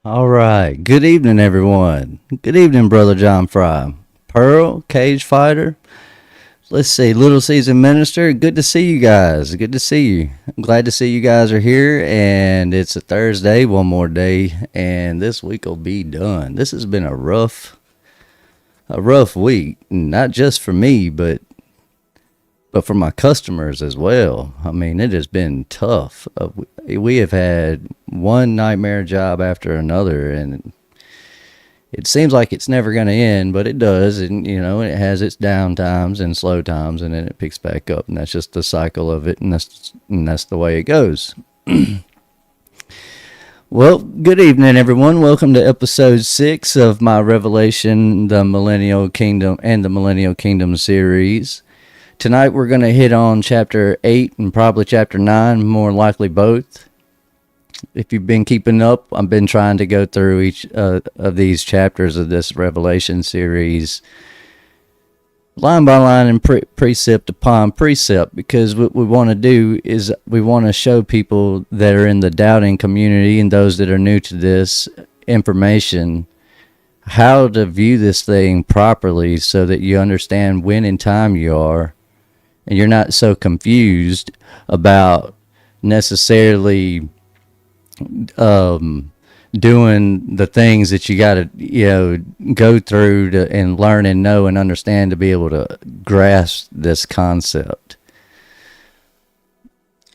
All right. Good evening, everyone. Good evening, Brother John Fry. Pearl, Cage Fighter. Let's see, Little Season Minister. Good to see you guys. Good to see you. I'm glad to see you guys are here. And it's a Thursday, one more day, and this week will be done. This has been a rough week. Not just for me, but for my customers as well. I mean, it has been tough. We have had one nightmare job after another, and it seems like it's never going to end, but it does. And, you know, it has its down times and slow times, and then it picks back up, and that's just the cycle of it, and that's the way it goes. Well, good evening, everyone. Welcome to episode 6 of my Revelation, the Millennial Kingdom, and the Millennial Kingdom series. Tonight we're going to hit on chapter 8 and probably chapter 9, more likely both. If you've been keeping up, I've been trying to go through each of these chapters of this Revelation series line by line and precept upon precept, because what we want to do is we want to show people that are in the doubting community and those that are new to this information how to view this thing properly so that you understand when in time you are. And you're not so confused about necessarily doing the things that you got to, go through to and learn and know and understand to be able to grasp this concept.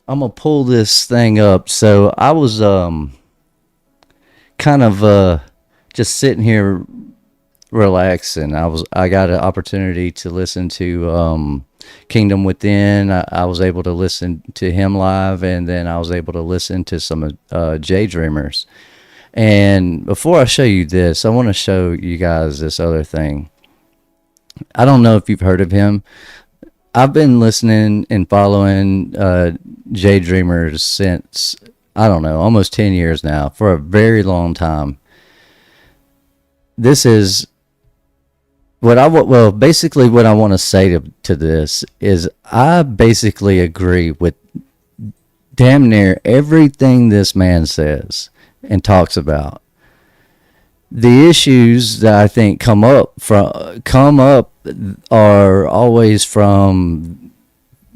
I'm gonna pull this thing up. So I was kind of just sitting here relaxing. I got an opportunity to listen to Kingdom Within. I was able to listen to him live, and then I was able to listen to some J Dreamers. And before I show you this, I want to show you guys this other thing. I don't know if you've heard of him. I've been listening and following J Dreamers since, I don't know, almost 10 years now, for a very long time. This is basically what I want to say to this is I basically agree with damn near everything this man says and talks about. The issues that I think come up are always from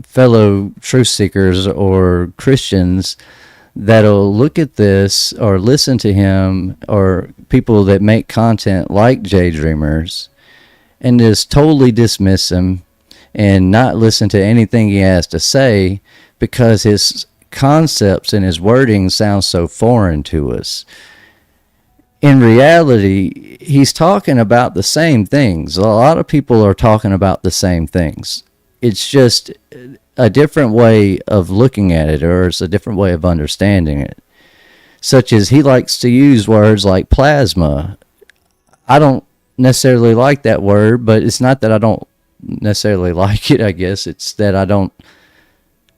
fellow truth seekers or Christians that'll look at this or listen to him, or people that make content like J Dreamers, and just totally dismiss him and not listen to anything he has to say because his concepts and his wording sound so foreign to us. In reality, he's talking about the same things. A lot of people are talking about the same things. It's just a different way of looking at it, or it's a different way of understanding it. Such as he likes to use words like plasma. I don't necessarily like that word, but it's not that I don't necessarily like it, I guess. It's that I don't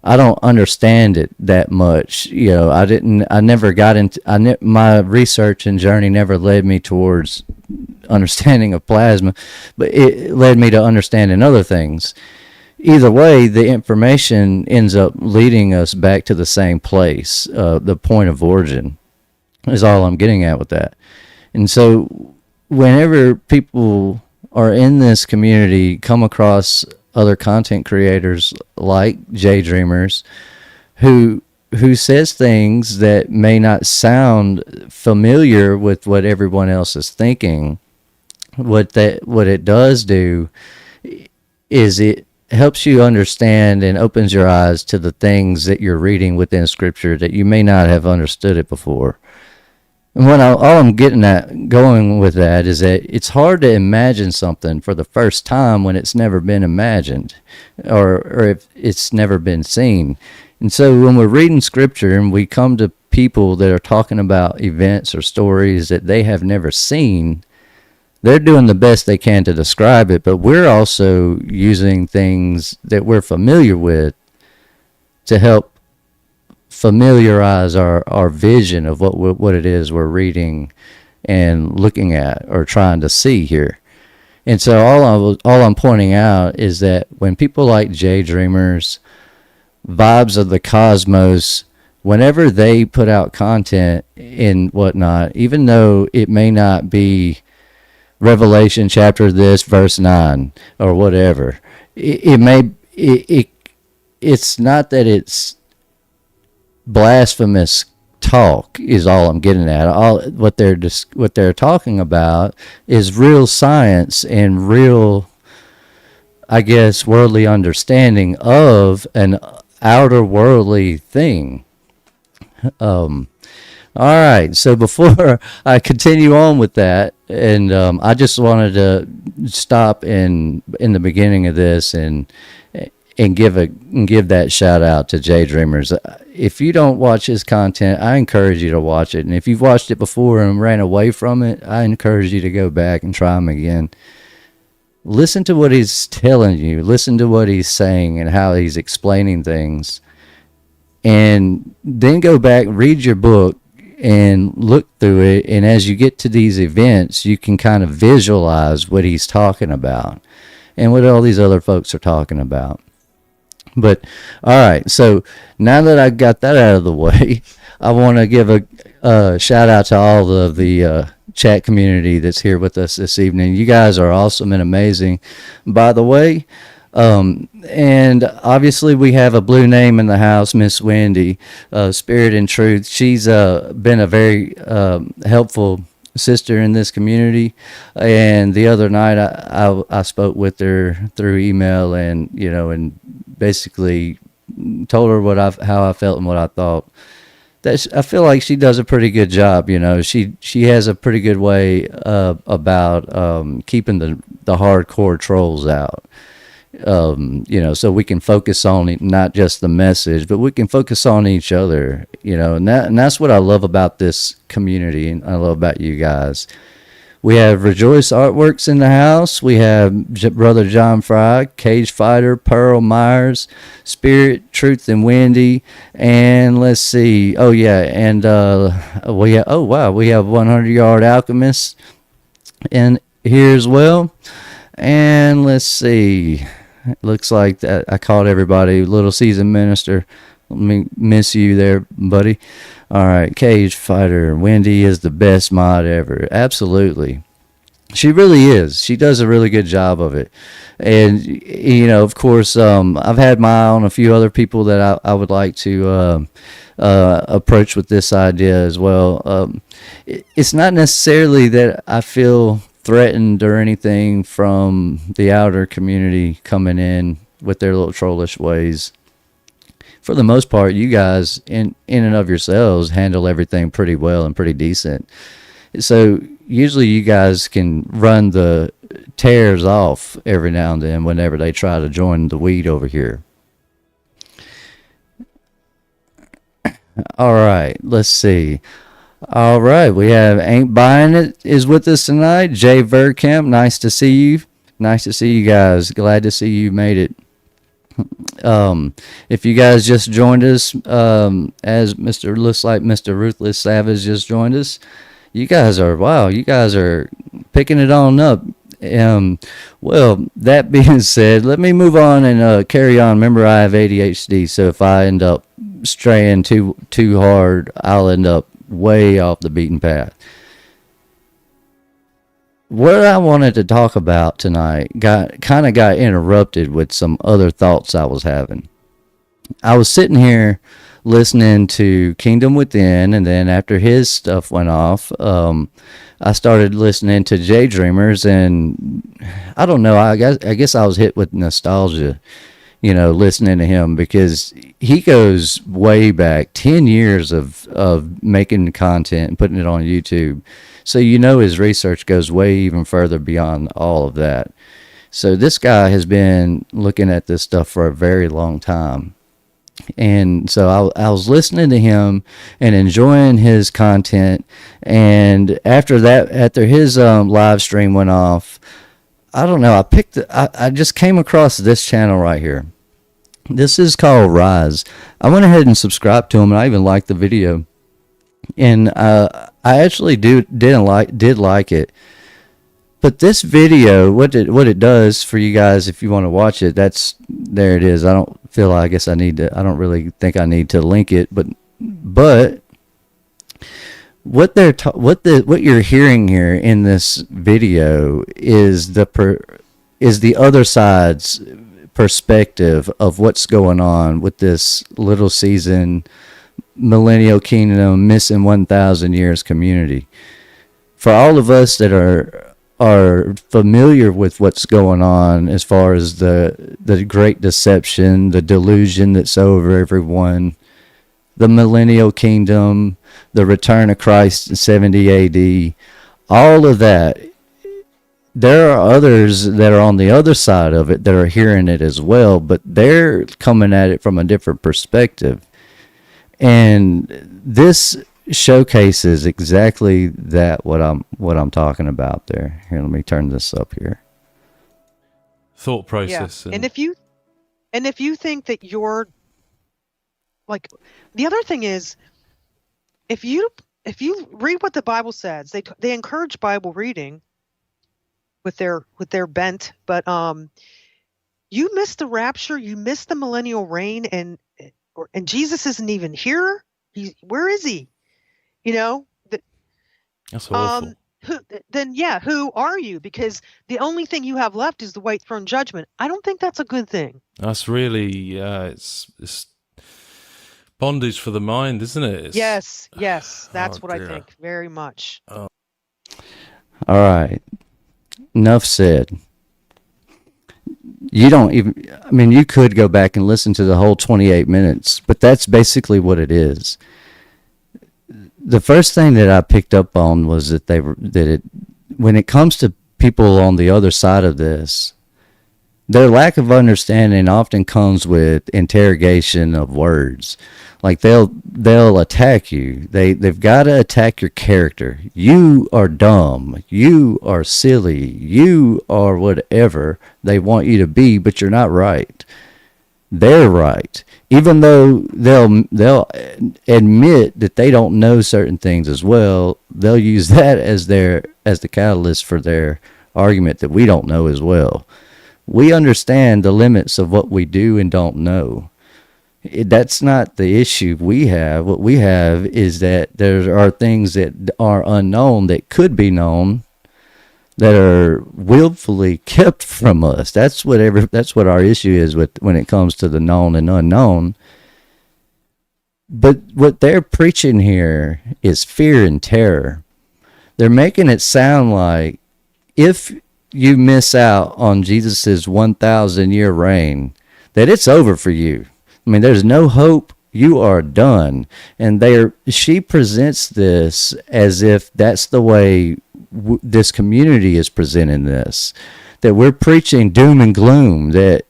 I don't understand it that much. I never got into, my research and journey never led me towards understanding of plasma, but it led me to understanding other things. Either way, the information ends up leading us back to the same place. The point of origin is all I'm getting at with that. And so whenever people are in this community come across other content creators like J Dreamers who says things that may not sound familiar with what everyone else is thinking, what it does do is it helps you understand and opens your eyes to the things that you're reading within scripture that you may not have understood it before. And all I'm getting at going with that is that it's hard to imagine something for the first time when it's never been imagined or if it's never been seen. And so when we're reading scripture and we come to people that are talking about events or stories that they have never seen, they're doing the best they can to describe it, but we're also using things that we're familiar with to help familiarize our vision of what it is we're reading and looking at or trying to see here. And so all I'm pointing out is that when people like J Dreamers, Vibes of the Cosmos, whenever they put out content and whatnot, even though it may not be Revelation chapter this, verse 9, or whatever, it's not that it's blasphemous talk is all I'm getting at. All what they're talking about is real science and real, I guess, worldly understanding of an outer worldly thing. All right, so before I continue on with that, and I just wanted to stop in the beginning of this and give that shout out to J Dreamers. If you don't watch his content, I encourage you to watch it. And if you've watched it before and ran away from it, I encourage you to go back and try him again. Listen to what he's telling you. Listen to what he's saying and how he's explaining things. And then go back, read your book, and look through it. And as you get to these events, you can kind of visualize what he's talking about and what all these other folks are talking about. But all right, so now that I got that out of the way, I want to give a shout out to all of the chat community that's here with us this evening. You guys are awesome and amazing, by the way. And obviously we have a blue name in the house, Miss Wendy, Spirit and Truth. She's been a very helpful sister in this community, and the other night I spoke with her through email, and and basically told her how I felt and what I thought. I feel like she does a pretty good job. She has a pretty good way about keeping the hardcore trolls out. So we can focus on not just the message, but we can focus on each other, and that's what I love about this community, and I love about you guys. We have Rejoice Artworks in the house. We have Brother John Fry, Cage Fighter, Pearl Myers, Spirit, Truth, and Wendy. And let's see. Oh, yeah. And we have 100 Yard Alchemist in here as well. And let's see. It looks like that I called everybody. Little Seasoned Minister. Let me miss you there, buddy. All right, Cage Fighter. Wendy is the best mod ever. Absolutely. She really is. She does a really good job of it. And, of course, I've had my eye on a few other people that I would like to approach with this idea as well. It's not necessarily that I feel threatened or anything from the outer community coming in with their little trollish ways. For the most part, you guys in and of yourselves handle everything pretty well and pretty decent. So usually you guys can run the tears off every now and then whenever they try to join the weed over here. All right, let's see. All right, we have Ain't Buying It is with us tonight. Jay Verkamp, nice to see you. Nice to see you guys. Glad to see you made it. If you guys just joined us, as looks like Mr. Ruthless Savage just joined us, you guys are picking it on up. Well, that being said, let me move on and carry on. Remember, I have ADHD, so if I end up straying too hard, I'll end up way off the beaten path. What I wanted to talk about tonight got interrupted with some other thoughts I was having. I was sitting here listening to Kingdom Within, and then after his stuff went off, I started listening to J Dreamers, and I don't know, I guess I was hit with nostalgia, listening to him, because he goes way back 10 years of making content and putting it on YouTube. So his research goes way even further beyond all of that. So this guy has been looking at this stuff for a very long time. And so I was listening to him and enjoying his content. And after his live stream went off, I don't know, I just came across this channel right here. This is called Rise. I went ahead and subscribed to him, and I even liked the video. And I actually did like it. But this video, what it does for you guys, if you want to watch it, there it is. I don't really think I need to link it, but what you're hearing here in this video is the other side's perspective of what's going on with this little season Millennial Kingdom missing 1,000 years community. For all of us that are familiar with what's going on as far as the great deception, the delusion that's over everyone, the Millennial Kingdom, the return of Christ in 70 AD, all of that, there are others that are on the other side of it that are hearing it as well, but they're coming at it from a different perspective. And this showcases exactly that, what I'm talking about there. Here, let me turn this up here. Thought process. Yeah. And if you think that you're like, the other thing is, if you read what the Bible says, they encourage Bible reading with their bent, but you miss the rapture, you miss the millennial reign, and Jesus isn't even here. Where is he? That's awful. Who are you? Because the only thing you have left is the white throne judgment. I don't think that's a good thing. That's really it's bondage for the mind, isn't it? Yes, that's what I think very much. All right, enough said. You could go back and listen to the whole 28 minutes, but that's basically what it is. The first thing that I picked up on was that when it comes to people on the other side of this, their lack of understanding often comes with interrogation of words. Like they'll attack you. They've got to attack your character. You are dumb. You are silly. You are whatever they want you to be, but you're not right. They're right. Even though they'll admit that they don't know certain things as well, they'll use that as the catalyst for their argument that we don't know as well. We understand the limits of what we do and don't know. That's not the issue we have. What we have is that there are things that are unknown that could be known that are willfully kept from us. That's what our issue is when it comes to the known and unknown. But what they're preaching here is fear and terror. They're making it sound like if you miss out on Jesus's 1,000-year reign, that it's over for you. I mean, there's no hope. You are done. And she presents this as if that's the way this community is presenting this. That we're preaching doom and gloom. That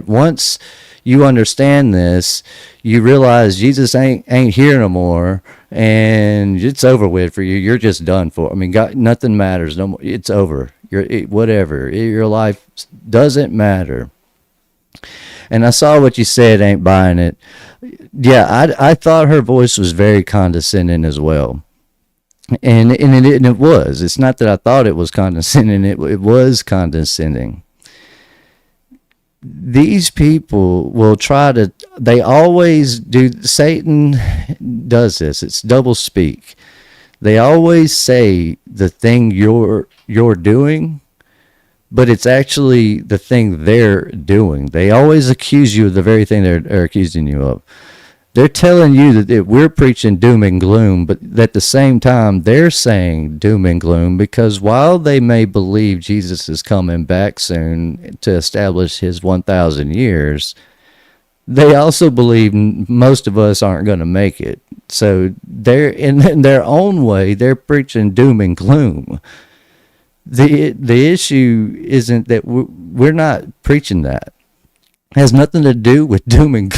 once you understand this, you realize Jesus ain't here no more, and it's over with for you. You're just done for. I mean, God, nothing matters no more. It's over. Whatever. Your life doesn't matter. And I saw what you said, ain't buying it. Yeah, I thought her voice was very condescending as well. And it was. It's not that I thought it was condescending. It was condescending. These people will try to. They always do. Satan does this. It's double speak. They always say the thing you're doing, but it's actually the thing they're doing. They always accuse you of the very thing they're accusing you of. They're telling you that we're preaching doom and gloom, but at the same time, they're saying doom and gloom because while they may believe Jesus is coming back soon to establish his 1,000 years, they also believe most of us aren't going to make it. So they're in their own way, they're preaching doom and gloom. The issue isn't that we're not preaching that. It has nothing to do with doom and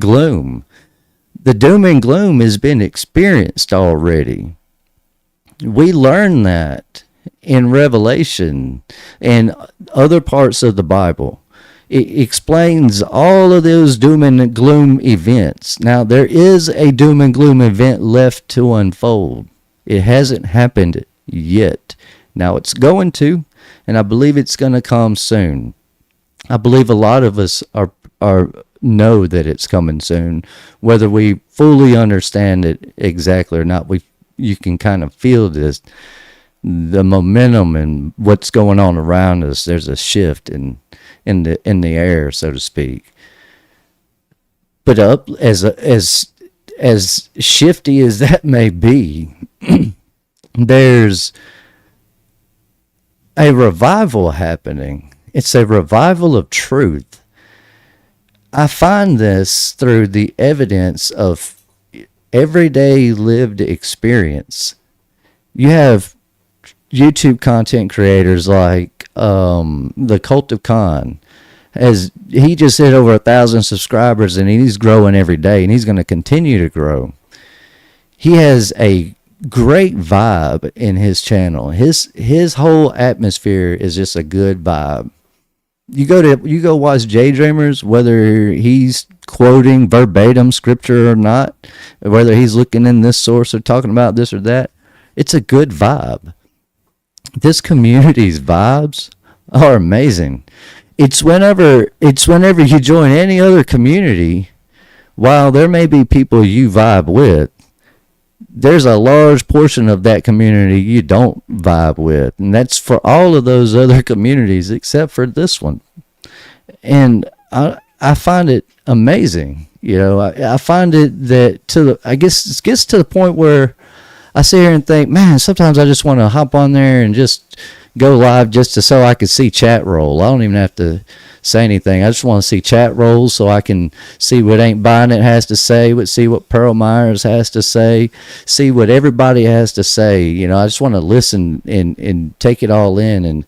gloom. The doom and gloom has been experienced already. We learn that in Revelation and other parts of the Bible. It explains all of those doom and gloom events. Now, there is a doom and gloom event left to unfold. It hasn't happened yet. Now, it's going to, and I believe it's going to come soon. I believe a lot of us are know that it's coming soon, whether we fully understand it exactly or not. You can kind of feel the momentum and what's going on around us. There's a shift in the air, so to speak. But up as shifty as that may be, there's a revival happening. It's a revival of truth. I find this through the evidence of everyday lived experience. You have YouTube content creators like the Cult of Khan. He just hit over 1,000 subscribers and he's growing every day and he's going to continue to grow. He has a great vibe in his channel. His whole atmosphere is just a good vibe. You go watch J Dreamers, whether he's quoting verbatim scripture or not, whether he's looking in this source or talking about this or that, it's a good vibe. This community's vibes are amazing. It's whenever you join any other community, while there may be people you vibe with, there's a large portion of that community you don't vibe with. And that's for all of those other communities except for this one. And I find it amazing. I find it that I guess it gets to the point where I sit here and think, man, sometimes I just want to hop on there and just go live just so I could see chat roll. I don't even have to say anything. I just want to see chat rolls so I can see what Ain't Buying It has to say, see what Pearl Myers has to say, see what everybody has to say. I just want to listen and take it all in and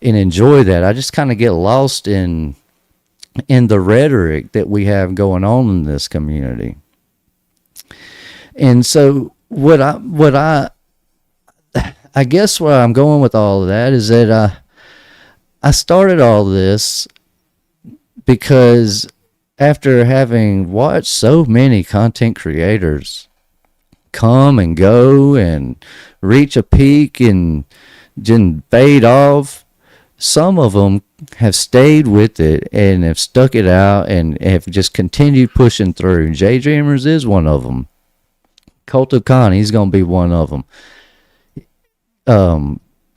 enjoy that. I just kind of get lost in the rhetoric that we have going on in this community. And so I guess where I'm going with all of that is that I started all this because after having watched so many content creators come and go and reach a peak and then fade off, some of them have stayed with it and have stuck it out and have just continued pushing through. J Dreamers is one of them. Cult of Khan, he's going to be one of them.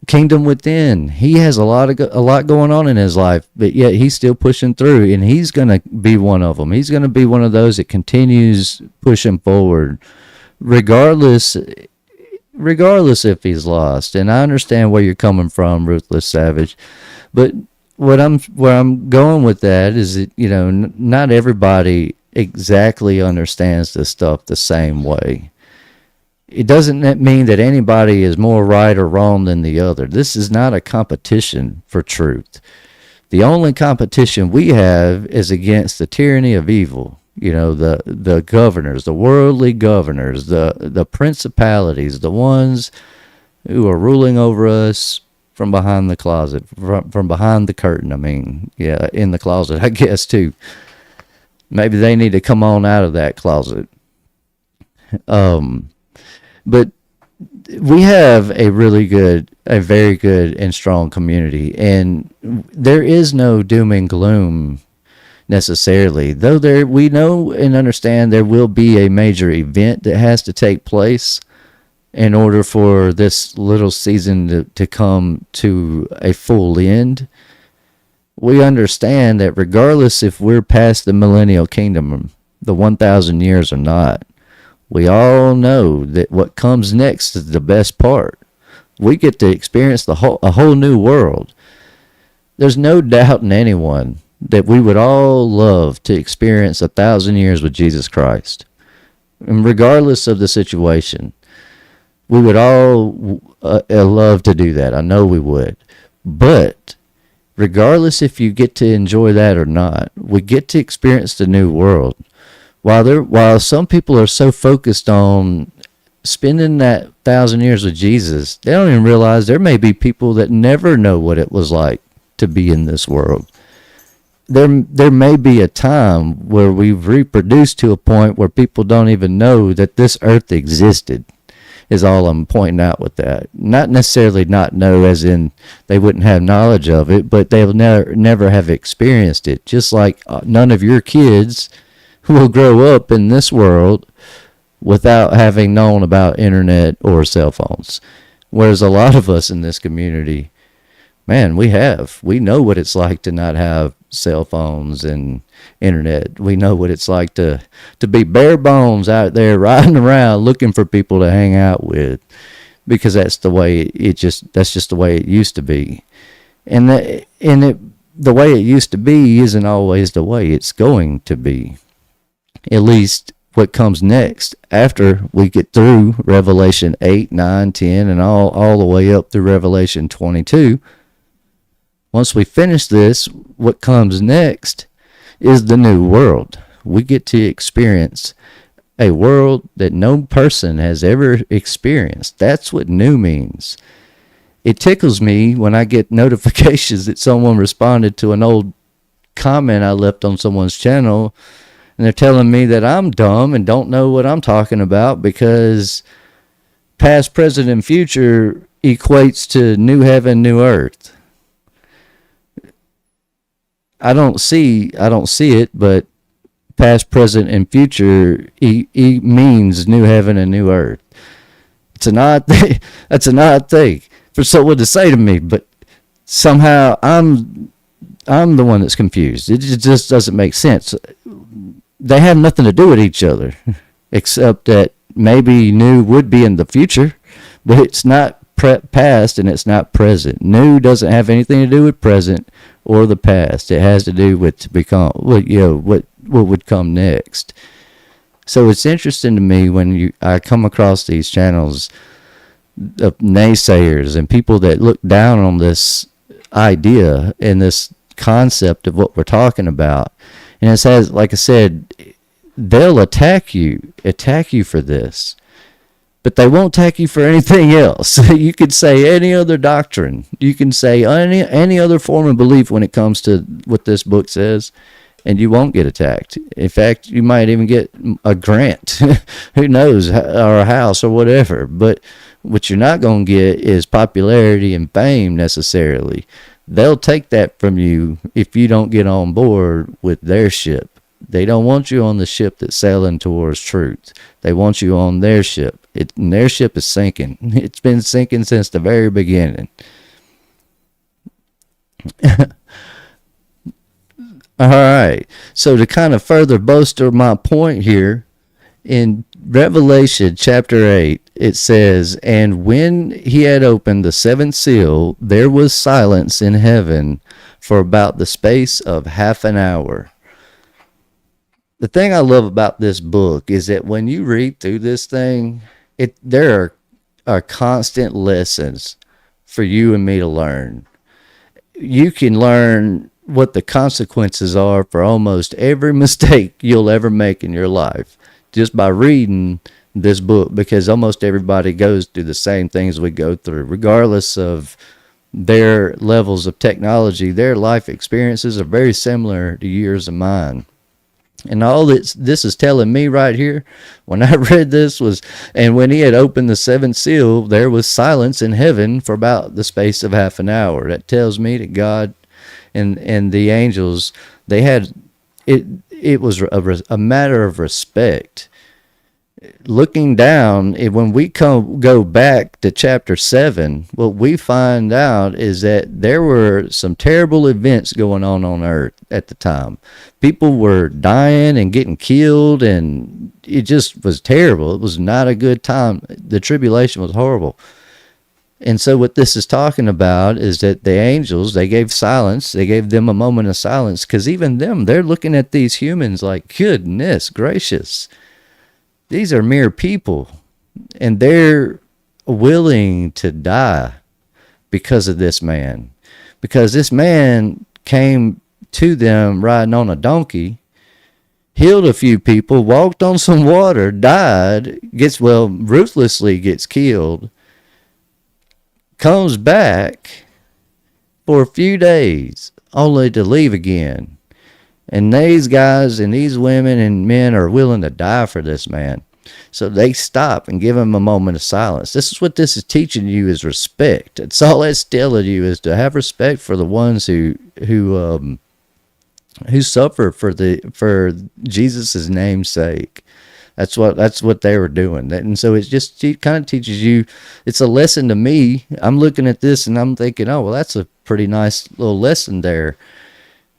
Kingdom Within, he has a lot going on in his life, but yet he's still pushing through, and he's going to be one of them. He's going to be one of those that continues pushing forward, regardless if he's lost. And I understand where you're coming from, Ruthless Savage, but where I'm going with that is that not everybody exactly understands this stuff the same way. It doesn't mean that anybody is more right or wrong than the other. This is not a competition for truth. The only competition we have is against the tyranny of evil. The governors, the worldly governors, the principalities, the ones who are ruling over us from behind the closet, from behind the curtain. I mean, yeah, in the closet, I guess, too. Maybe they need to come on out of that closet. But we have a very good and strong community, and there is no doom and gloom necessarily, though we know and understand there will be a major event that has to take place in order for this little season to come to a full end. We understand that regardless if we're past the millennial kingdom, the 1,000 years or not, we all know that what comes next is the best part. We get to experience a whole new world. There's no doubt in anyone that we would all love to experience 1,000 years with Jesus Christ. And regardless of the situation, we would all love to do that. I know we would. But regardless if you get to enjoy that or not, we get to experience the new world. While some people are so focused on spending that 1,000 years with Jesus, they don't even realize there may be people that never know what it was like to be in this world. There may be a time where we've reproduced to a point where people don't even know that this earth existed, is all I'm pointing out with that. Not necessarily not know as in they wouldn't have knowledge of it, but they'll never have experienced it. Just like none of your kids will grow up in this world without having known about internet or cell phones. Whereas a lot of us in this community, man, we know what it's like to not have cell phones and internet. We know what it's like to be bare bones out there riding around looking for people to hang out with, because that's the way that's just the way it used to be. And the way it used to be isn't always the way it's going to be. At least what comes next after we get through Revelation 8, 9, 10, and all the way up through Revelation 22. Once we finish this, what comes next is the new world. We get to experience a world that no person has ever experienced. That's what new means. It tickles me when I get notifications that someone responded to an old comment I left on someone's channel, and they're telling me that I'm dumb and don't know what I'm talking about because past, present, and future equates to new heaven, new earth. I don't see it, but past, present, and future means new heaven and new earth. It's an odd thing. That's an odd thing for someone to say to me, but somehow I'm the one that's confused. It just doesn't make sense. They have nothing to do with each other, except that maybe new would be in the future, but it's not past and it's not present. New doesn't have anything to do with present or the past. It has to do with what would come next. So it's interesting to me when I come across these channels of naysayers and people that look down on this idea and this concept of what we're talking about. And it says, like I said, they'll attack you for this, but they won't attack you for anything else. You could say any other doctrine. You can say any other form of belief when it comes to what this book says, and you won't get attacked. In fact, you might even get a grant, who knows, or a house or whatever. But what you're not going to get is popularity and fame necessarily. They'll take that from you if you don't get on board with their ship. They don't want you on the ship that's sailing towards truth. They want you on their ship. And their ship is sinking. It's been sinking since the very beginning. All right. So to kind of further bolster my point here, in Revelation chapter 8, it says, "And when he had opened the seventh seal, there was silence in heaven for about the space of half an hour." The thing I love about this book is that when you read through this thing, there are constant lessons for you and me to learn. You can learn what the consequences are for almost every mistake you'll ever make in your life just by reading this book, because almost everybody goes through the same things we go through, regardless of their levels of technology, their life experiences are very similar to yours and mine. And all this is telling me right here, when I read this was, and when he had opened the seventh seal, there was silence in heaven for about the space of half an hour. That tells me that God and the angels, they had, it was a matter of respect. Looking down, when we go back to chapter 7, what we find out is that there were some terrible events going on earth at the time. People were dying and getting killed, and it just was terrible. It was not a good time. The tribulation was horrible. And so what this is talking about is that the angels, they gave silence. They gave them a moment of silence, because even them, they're looking at these humans like, goodness gracious. These are mere people, and they're willing to die because of this man. Because this man came to them riding on a donkey, healed a few people, walked on some water, died, ruthlessly gets killed, comes back for a few days, only to leave again. And these guys and these women and men are willing to die for this man. So they stop and give him a moment of silence. This is what this is teaching you, is respect. It's all it's telling you, is to have respect for the ones who suffer for Jesus' name's sake. That's what they were doing. And so it kind of teaches you. It's a lesson to me. I'm looking at this and I'm thinking, oh, well, that's a pretty nice little lesson there.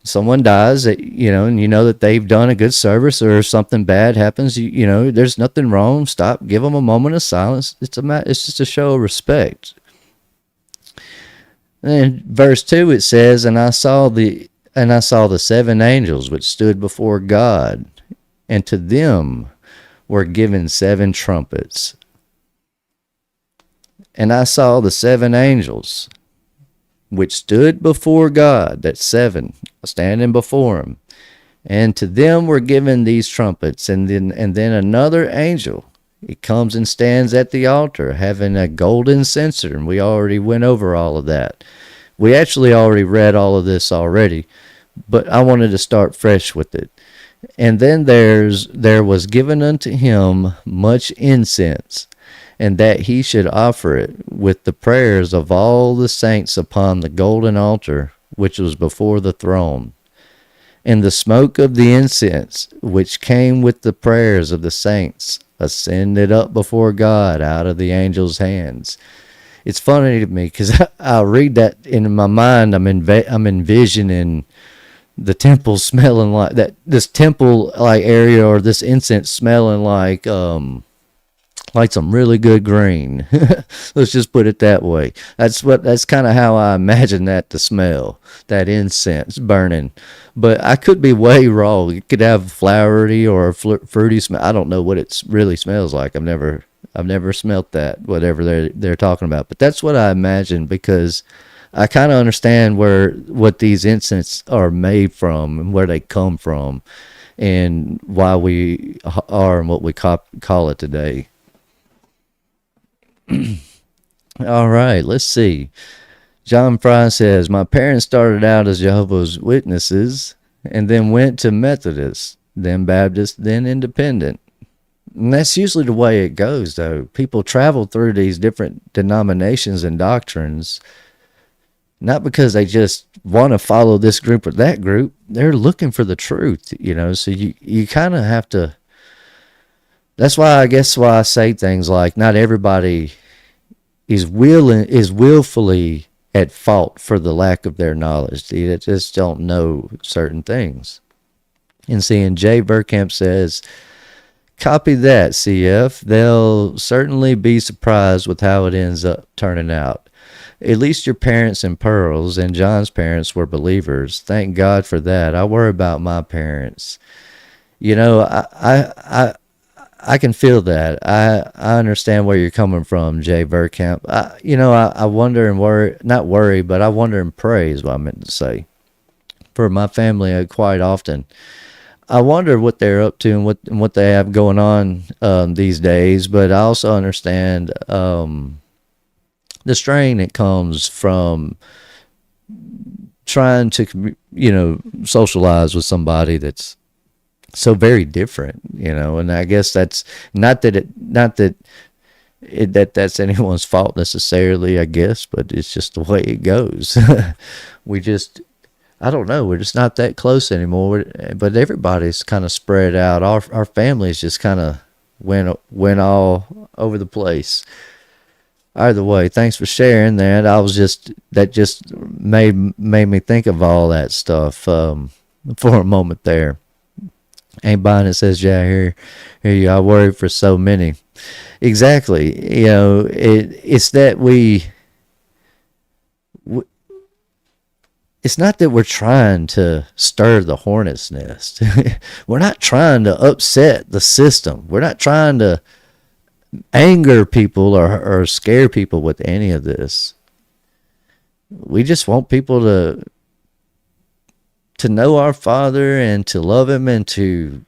Someone dies, and you know that they've done a good service, or something bad happens, there's nothing wrong. Stop, give them a moment of silence. It's just a show of respect. And in verse 2 it says, and I saw the 7 angels which stood before God, and to them were given 7 trumpets. And I saw the 7 angels which stood before God, that's 7, standing before him, and to them were given these trumpets. And then another angel, he comes and stands at the altar, having a golden censer, and we already went over all of that. We actually already read all of this already, but I wanted to start fresh with it. And then there was given unto him much incense, and that he should offer it with the prayers of all the saints upon the golden altar which was before the throne. And the smoke of the incense, which came with the prayers of the saints, ascended up before God out of the angel's hands. It's funny to me, because I read that in my mind. I'm envisioning the temple smelling like that, this temple like area, or this incense smelling like some really good green. Let's just put it that way. That's kind of how I imagine that to smell, that incense burning. But I could be way wrong. It could have flowery or fruity smell. I don't know what it really smells like. I've never smelt that, whatever they're talking about. But that's what I imagine, because I kind of understand what these incense are made from and where they come from, and why we are and what we call it today. All right, let's see. John Fry says, my parents started out as Jehovah's Witnesses, and then went to Methodist, then Baptist, then Independent. And that's usually the way it goes, though. People travel through these different denominations and doctrines, not because they just want to follow this group or that group. They're looking for the truth, so you kind of have to. That's why I say things like, not everybody is willfully at fault for the lack of their knowledge. They just don't know certain things. And seeing Jay Burkamp says, copy that, CF. They'll certainly be surprised with how it ends up turning out. At least your parents and Pearl's and John's parents were believers. Thank God for that. I worry about my parents. I can feel that. I understand where you're coming from, Jay Burkamp. I wonder and worry, not worry, but I wonder and pray is what I meant to say. For my family, quite often, I wonder what they're up to and what they have going on these days. But I also understand the strain that comes from trying to, socialize with somebody that's so very different, and I guess that's not that that's anyone's fault necessarily, I guess, but it's just the way it goes. we just I don't know, we're just not that close anymore, but everybody's kind of spread out. Our families just kind of went all over the place. Either way, thanks for sharing that. That just made me think of all that stuff for a moment there. Ain't buying it, says, yeah, here you. I worry for so many. Exactly. It's that it's not that we're trying to stir the hornet's nest. We're not trying to upset the system. We're not trying to anger people or scare people with any of this. We just want people to know our Father and to love Him and to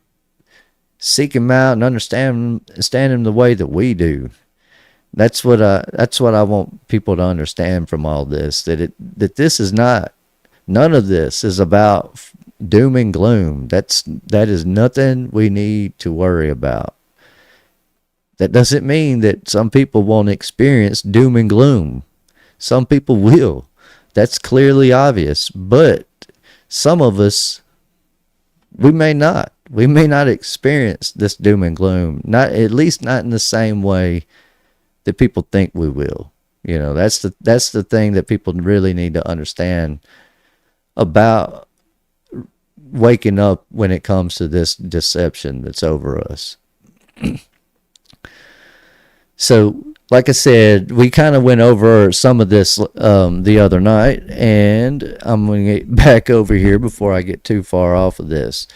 seek Him out and understand Him the way that we do. That's what I want people to understand from all this. That this is not. None of this is about doom and gloom. That is nothing we need to worry about. That doesn't mean that some people won't experience doom and gloom. Some people will. That's clearly obvious. But some of us, we may not. We may not experience this doom and gloom. At least not in the same way that people think we will. That's the thing that people really need to understand about waking up when it comes to this deception that's over us. So, like I said, we kind of went over some of this the other night, and I'm going to get back over here before I get too far off of this.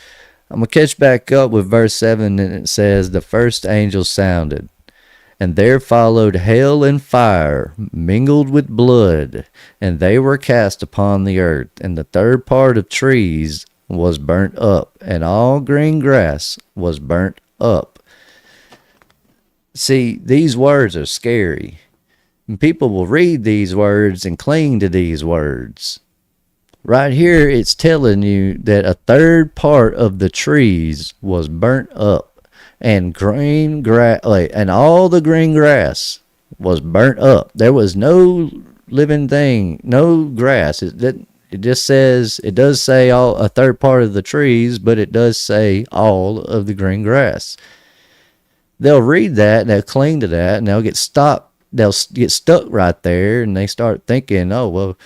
I'm going to catch back up with verse 7, and it says, "The first angel sounded, and there followed hail and fire, mingled with blood, and they were cast upon the earth, and the third part of trees was burnt up, and all green grass was burnt up." See, these words are scary. And people will read these words and cling to these words. Right here, it's telling you that a third part of the trees was burnt up, and green grass, and all the green grass was burnt up. There was no living thing, no grass. It just says, it does say a third part of the trees, but it does say all of the green grass. They'll read that and they'll cling to that and they'll get stopped. They'll get stuck right there and they start thinking, oh, well,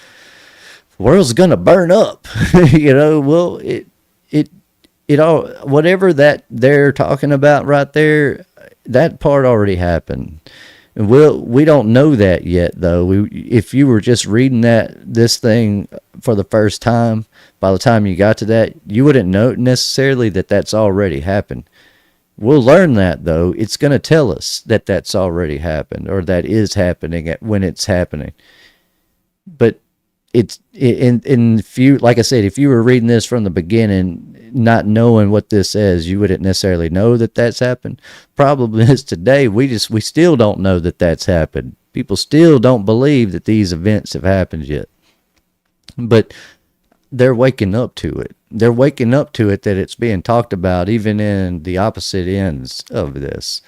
the world's going to burn up. Well, it all, whatever that they're talking about right there, that part already happened. And we don't know that yet, though. If you were just reading this thing for the first time, by the time you got to that, you wouldn't know necessarily that that's already happened. We'll learn that, though. It's going to tell us that that's already happened, or that is happening when it's happening. But like I said, if you were reading this from the beginning, not knowing what this says, you wouldn't necessarily know that that's happened. Problem is today, we still don't know that that's happened. People still don't believe that these events have happened yet. But they're waking up to it. They're waking up to it that it's being talked about even in the opposite ends of this.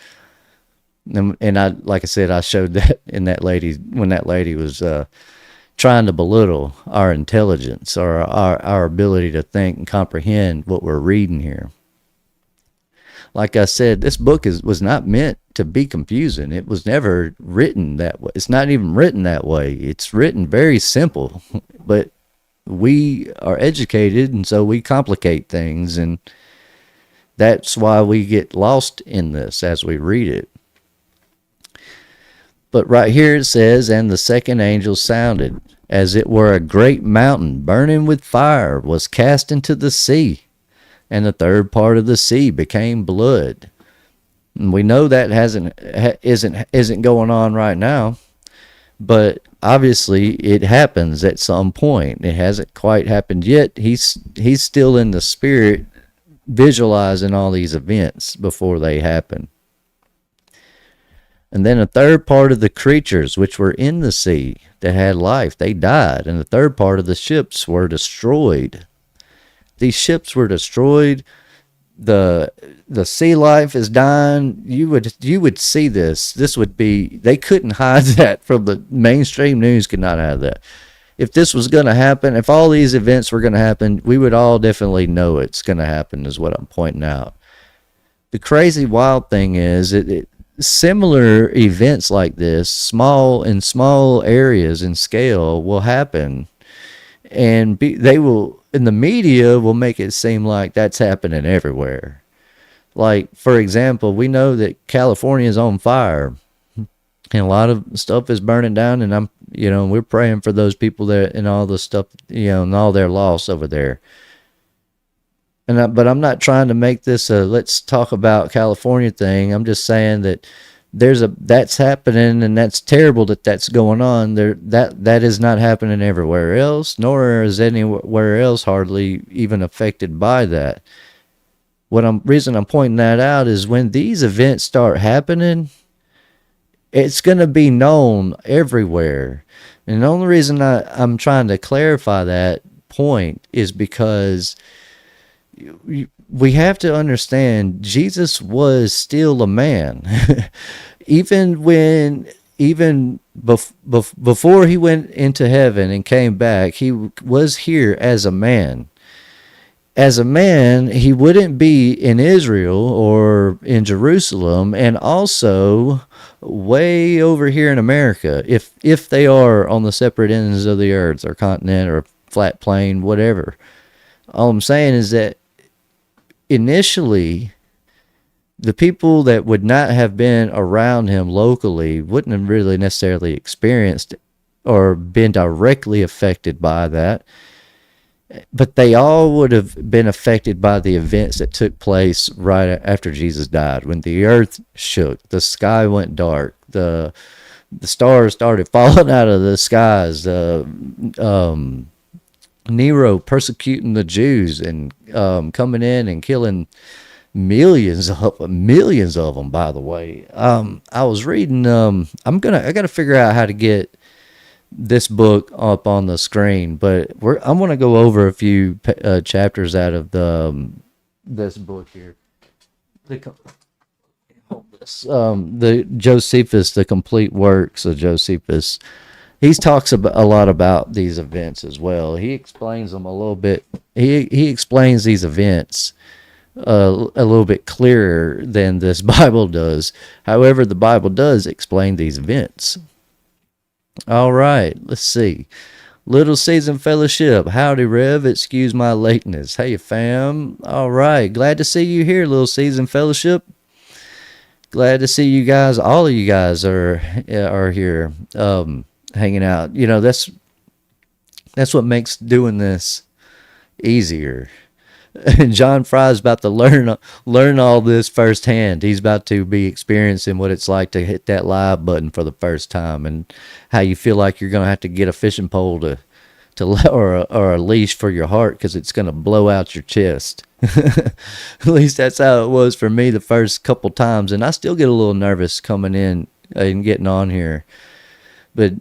And like I said, I showed that in when that lady was trying to belittle our intelligence or our ability to think and comprehend what we're reading here. Like I said, this book was not meant to be confusing. It was never written that way. It's not even written that way. It's written very simple, but we are educated, and so we complicate things, and that's why we get lost in this as we read it. But right here it says, "And the second angel sounded, as it were a great mountain burning with fire was cast into the sea, and the third part of the sea became blood." And we know that isn't going on right now, but obviously it happens at some point. It hasn't quite happened yet. He's still in the spirit visualizing all these events before they happen. And then a third part of the creatures which were in the sea that had life, they died. And the third part of the ships were destroyed. These ships were destroyed. The sea life is dying. You would see this. This would be, they couldn't hide that from the mainstream news, could not hide that. If this was going to happen, if all these events were going to happen, we would all definitely know it's going to happen, is what I'm pointing out. The crazy wild thing is similar events like this, small areas in scale, will happen, and they will, in the media, will make it seem like that's happening everywhere. Like, for example, we know that California is on fire, and a lot of stuff is burning down, and we're praying for those people there and all the stuff, and all their loss over there. But I'm not trying to make this a let's talk about California thing. I'm just saying that that's happening, and that's terrible that that's going on. That is not happening everywhere else, nor is anywhere else hardly even affected by that. Reason I'm pointing that out is when these events start happening, it's going to be known everywhere. And the only reason I'm trying to clarify that point is because we have to understand Jesus was still a man. Before he went into heaven and came back, he was here as a man. As a man, he wouldn't be in Israel or in Jerusalem, and also way over here in America, if they are on the separate ends of the earth or continent or flat plane, whatever. All I'm saying is that initially, the people that would not have been around him locally wouldn't have really necessarily experienced or been directly affected by that, but they all would have been affected by the events that took place right after Jesus died. When the earth shook, the sky went dark, the stars started falling out of the skies, Nero persecuting the Jews and coming in and killing millions of them, by the way. I was reading, I got to figure out how to get this book up on the screen, but I'm going to go over a few chapters out of this book here. The Josephus, the complete works of Josephus. He talks a lot about these events as well. He explains them a little bit. He explains these events a little bit clearer than this Bible does. However, the Bible does explain these events. All right, let's see. Little Season Fellowship. Howdy, Rev. Excuse my lateness. Hey, fam. All right, glad to see you here, Little Season Fellowship. Glad to see you guys. All of you guys are here. Hanging out. That's what makes doing this easier. And John Fry's about to learn all this firsthand. He's about to be experiencing what it's like to hit that live button for the first time, and how you feel like you're going to have to get a fishing pole or a leash for your heart, because it's going to blow out your chest. At least that's how it was for me the first couple times, and I still get a little nervous coming in and getting on here. But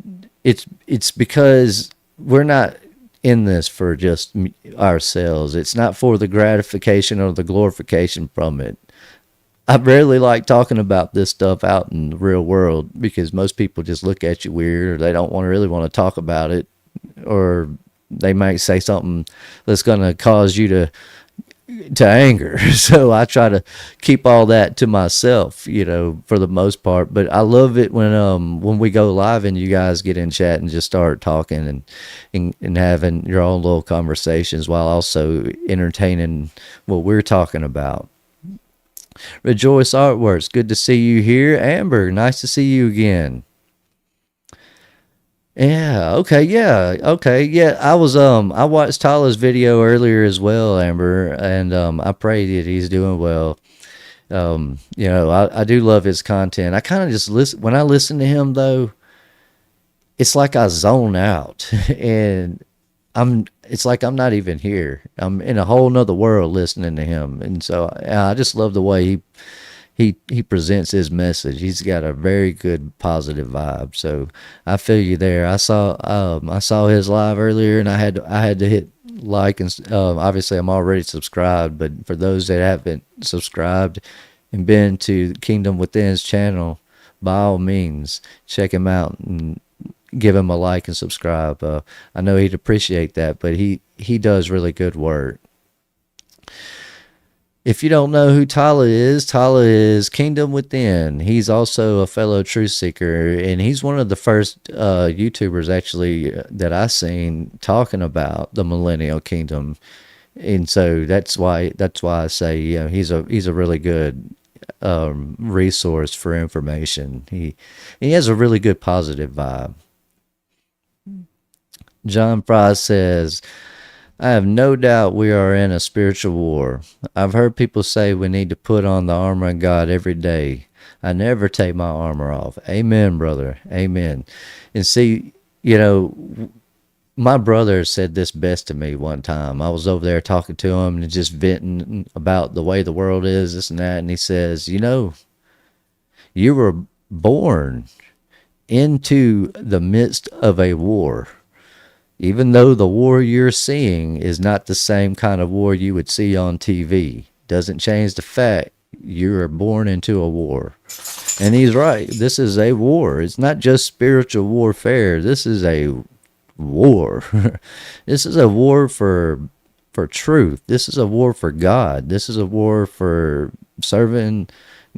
it's because we're not in this for just ourselves. It's not for the gratification or the glorification from it. I rarely like talking about this stuff out in the real world, because most people just look at you weird, or they don't really want to talk about it, or they might say something that's going to cause you to anger. So I try to keep all that to myself, for the most part. But I love it when we go live and you guys get in chat and just start talking and having your own little conversations while also entertaining what we're talking about. Rejoice Artworks, good to see you here. Amber, nice to see you again. Yeah, okay, yeah. I watched Tyler's video earlier as well, Amber, and I pray that he's doing well. I do love his content. I kind of just listen. When I listen to him, though, it's like I zone out, and it's like I'm not even here. I'm in a whole nother world listening to him, and so I just love the way he presents his message. He's got a very good positive vibe. So I feel you there. I saw his live earlier, and I had to hit like, and obviously I'm already subscribed, but for those that haven't subscribed and been to Kingdom Within's channel, by all means check him out and give him a like and subscribe. I know he'd appreciate that, but he does really good work. If you don't know who Tyler is Kingdom Within. He's also a fellow truth seeker, and he's one of the first YouTubers actually that I seen talking about the Millennial Kingdom. And so that's why I say, you know, he's a really good resource for information. He has a really good positive vibe. John Fry says, I have no doubt we are in a spiritual war. I've heard people say we need to put on the armor of God every day. I never take my armor off. Amen, brother. Amen. And see, you know, my brother said this best to me one time. I was over there talking to him and just venting about the way the world is, this and that. And he says, you know, you were born into the midst of a war. Even though the war you're seeing is not the same kind of war you would see on TV, doesn't change the fact you are born into a war. And he's right. This is a war. It's not just spiritual warfare. This is a war. This is a war for truth. This is a war for God. This is a war for serving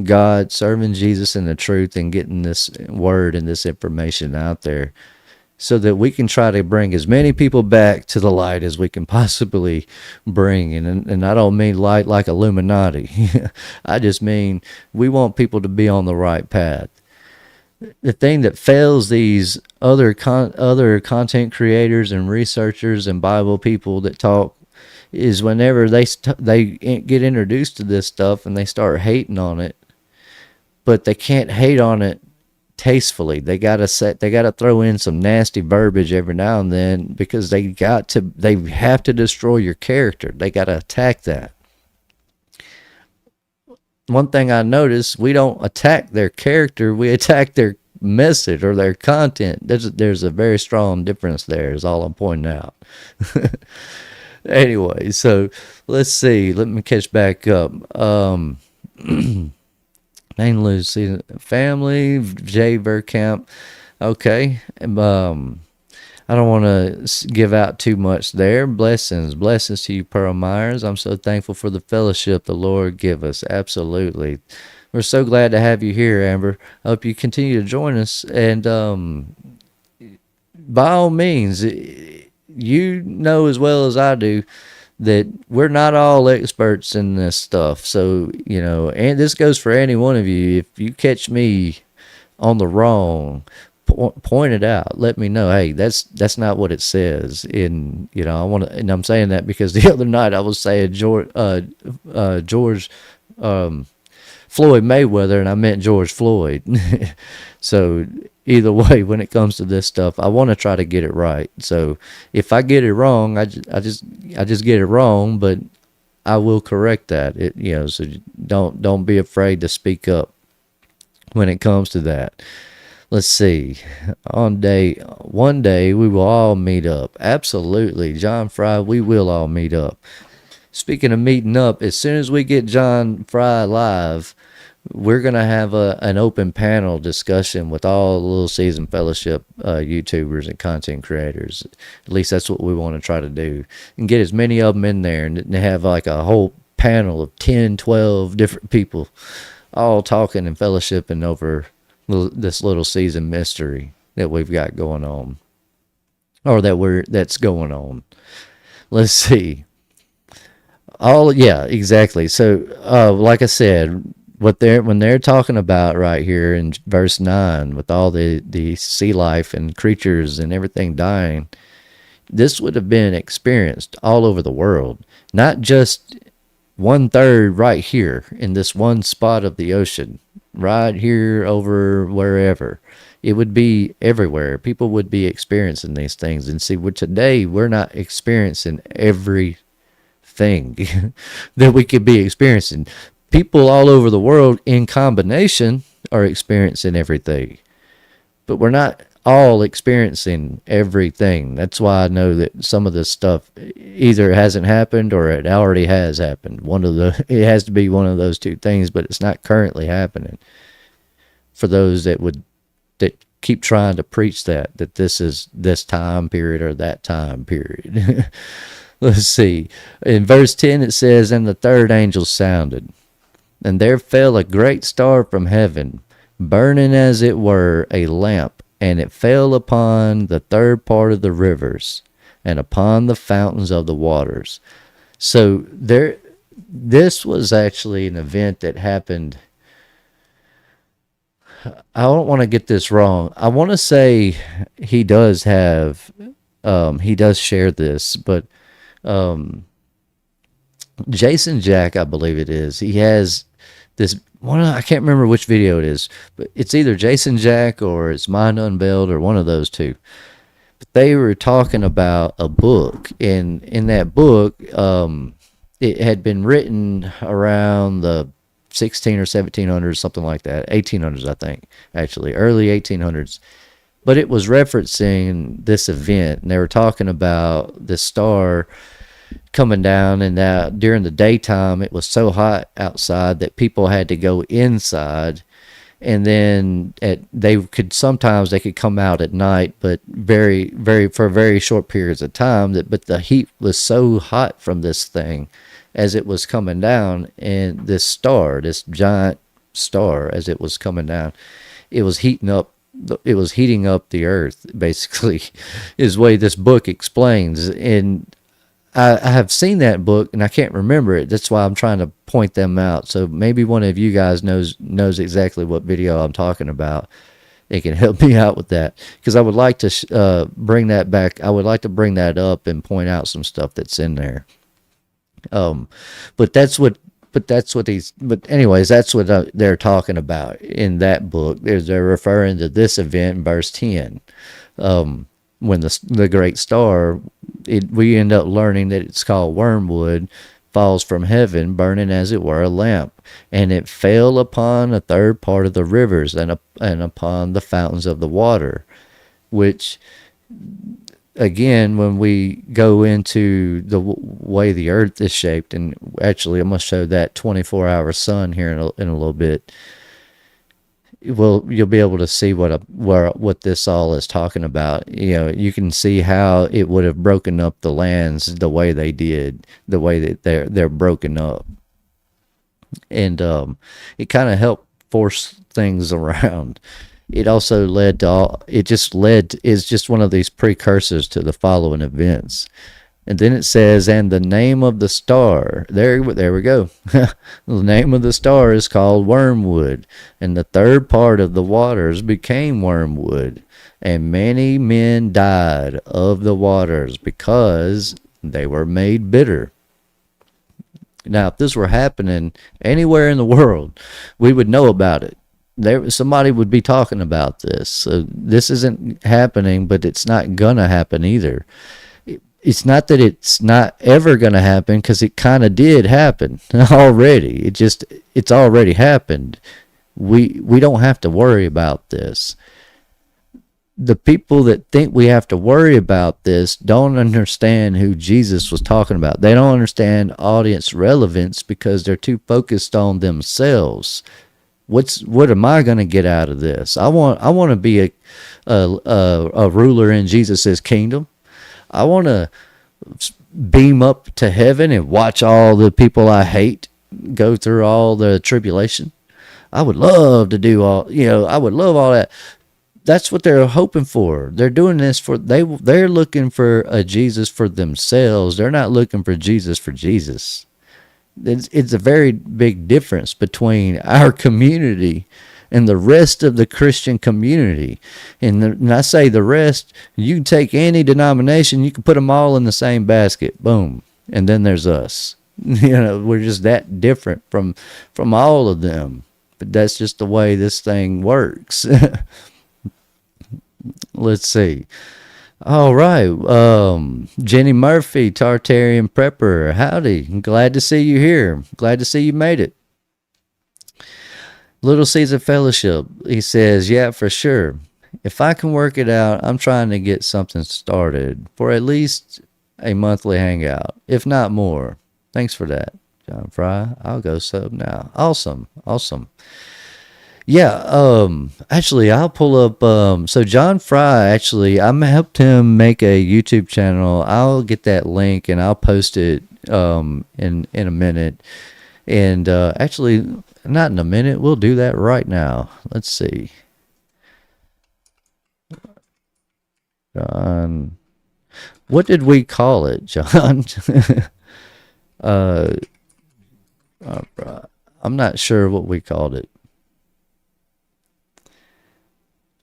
God, serving Jesus in the truth, and getting this word and this information out there, so that we can try to bring as many people back to the light as we can possibly bring. And I don't mean light like Illuminati. I just mean we want people to be on the right path. The thing that fails these other content creators and researchers and Bible people that talk is whenever they get introduced to this stuff and they start hating on it, but they can't hate on it tastefully. They gotta throw in some nasty verbiage every now and then, because they have to destroy your character. They gotta attack that. One thing I noticed, we don't attack their character, we attack their message or their content. There's a very strong difference there, is all I'm pointing out. Anyway, so let's see. Let me catch back up. Name Lucy, family, Jay Verkamp. Okay. I don't want to give out too much there. Blessings to you, Pearl Myers. I'm so thankful for the fellowship the Lord give us. Absolutely. We're so glad to have you here, Amber. I hope you continue to join us. And by all means, you know as well as I do that we're not all experts in this stuff. So, you know, and this goes for any one of you. If you catch me on the wrong, point it out. Let me know, hey, that's not what it says. And, you know, and I'm saying that because the other night I was saying George Floyd Mayweather, and I meant George Floyd. So either way, when it comes to this stuff, I want to try to get it right. So if I get it wrong, I just get it wrong, but I will correct that. You know, so don't be afraid to speak up when it comes to that. Let's see. One day we will all meet up. Absolutely, John Fry, we will all meet up. Speaking of meeting up, as soon as we get John Fry live, we're going to have an open panel discussion with all the Little Season Fellowship YouTubers and content creators. At least that's what we want to try to do. And get as many of them in there and have like a whole panel of 10, 12 different people all talking and fellowshipping over this Little Season mystery that we've got going on. Or that's going on. Let's see. Yeah, exactly. So, like I said, when they're talking about right here in verse 9, with all the sea life and creatures and everything dying, this would have been experienced all over the world, not just 1/3 right here in this one spot of the ocean, right here over wherever. It would be everywhere. People would be experiencing these things. And see, today we're not experiencing everything that we could be experiencing. people all over the world in combination are experiencing everything, but we're not all experiencing everything. That's why I know that some of this stuff either hasn't happened or it already has happened. It has to be one of those two things, but it's not currently happening. For those that keep trying to preach that this is this time period or that time period. Let's see. In verse 10 it says, "And the third angel sounded, and there fell a great star from heaven, burning as it were a lamp, and it fell upon the third part of the rivers, and upon the fountains of the waters." So this was actually an event that happened. I don't want to get this wrong. I want to say he does share this, but Jason Jack, I believe it is, he has this one. I can't remember which video it is, but it's either Jason Jack or it's Mind Unveiled or one of those two. But they were talking about a book, and in that book, it had been written around the 16 or 1700s, something like that, 1800s, I think, actually, early 1800s. But it was referencing this event, and they were talking about this star coming down, and that during the daytime it was so hot outside that people had to go inside, and then they could come out at night, but for very short periods of time. But the heat was so hot from this thing as it was coming down, and this giant star, as it was coming down, it was heating up the earth, basically, is the way this book explains. And I have seen that book, and I can't remember it. That's why I'm trying to point them out. So maybe one of you guys knows exactly what video I'm talking about. It can help me out with that, because I would like to bring that back. I would like to bring that up and point out some stuff that's in there. But anyways, that's what they're talking about in that book. They're referring to this event in verse 10. When the great star, we end up learning that it's called Wormwood, falls from heaven, burning as it were a lamp, and it fell upon a third part of the rivers and upon the fountains of the water, which, again, when we go into the way the earth is shaped, and actually I'm going to show that 24-hour sun here in a little bit, well, you'll be able to see what this all is talking about. You can see how it would have broken up the lands the way they did, the way that they're broken up, and it kind of helped force things around. It also is just one of these precursors to the following events. And then it says, "And the name of the star," there we go. The name of the star is called Wormwood, and the third part of the waters became wormwood, and many men died of the waters because they were made bitter. Now, if this were happening anywhere in the world, we would know about it. Somebody would be talking about this. So this isn't happening, but it's not gonna happen either. It's not that it's not ever going to happen, because it kind of did happen already. It's already happened. We don't have to worry about this. The people that think we have to worry about this don't understand who Jesus was talking about. They don't understand audience relevance because they're too focused on themselves. What am I going to get out of this? I want to be a ruler in Jesus's kingdom. I want to beam up to heaven and watch all the people I hate go through all the tribulation. I would love to do I would love all that. That's what they're hoping for. They're doing this they're looking for a Jesus for themselves. They're not looking for Jesus. It's a very big difference between our community and the rest of the Christian community. And I say the rest, you can take any denomination, you can put them all in the same basket, boom, and then there's us. We're just that different from all of them. But that's just the way this thing works. Let's see. All right. Jenny Murphy, Tartarian Prepper, howdy. Glad to see you here. Glad to see you made it. Little Caesar Fellowship, he says, yeah, for sure. If I can work it out, I'm trying to get something started for at least a monthly hangout, if not more. Thanks for that, John Fry. I'll go sub now. Awesome. Yeah, actually I'll pull up so John Fry, actually I helped him make a YouTube channel. I'll get that link and I'll post it in a minute. And actually not in a minute, we'll do that right now. Let's see. John, what did we call it, John? uh I'm not sure what we called it.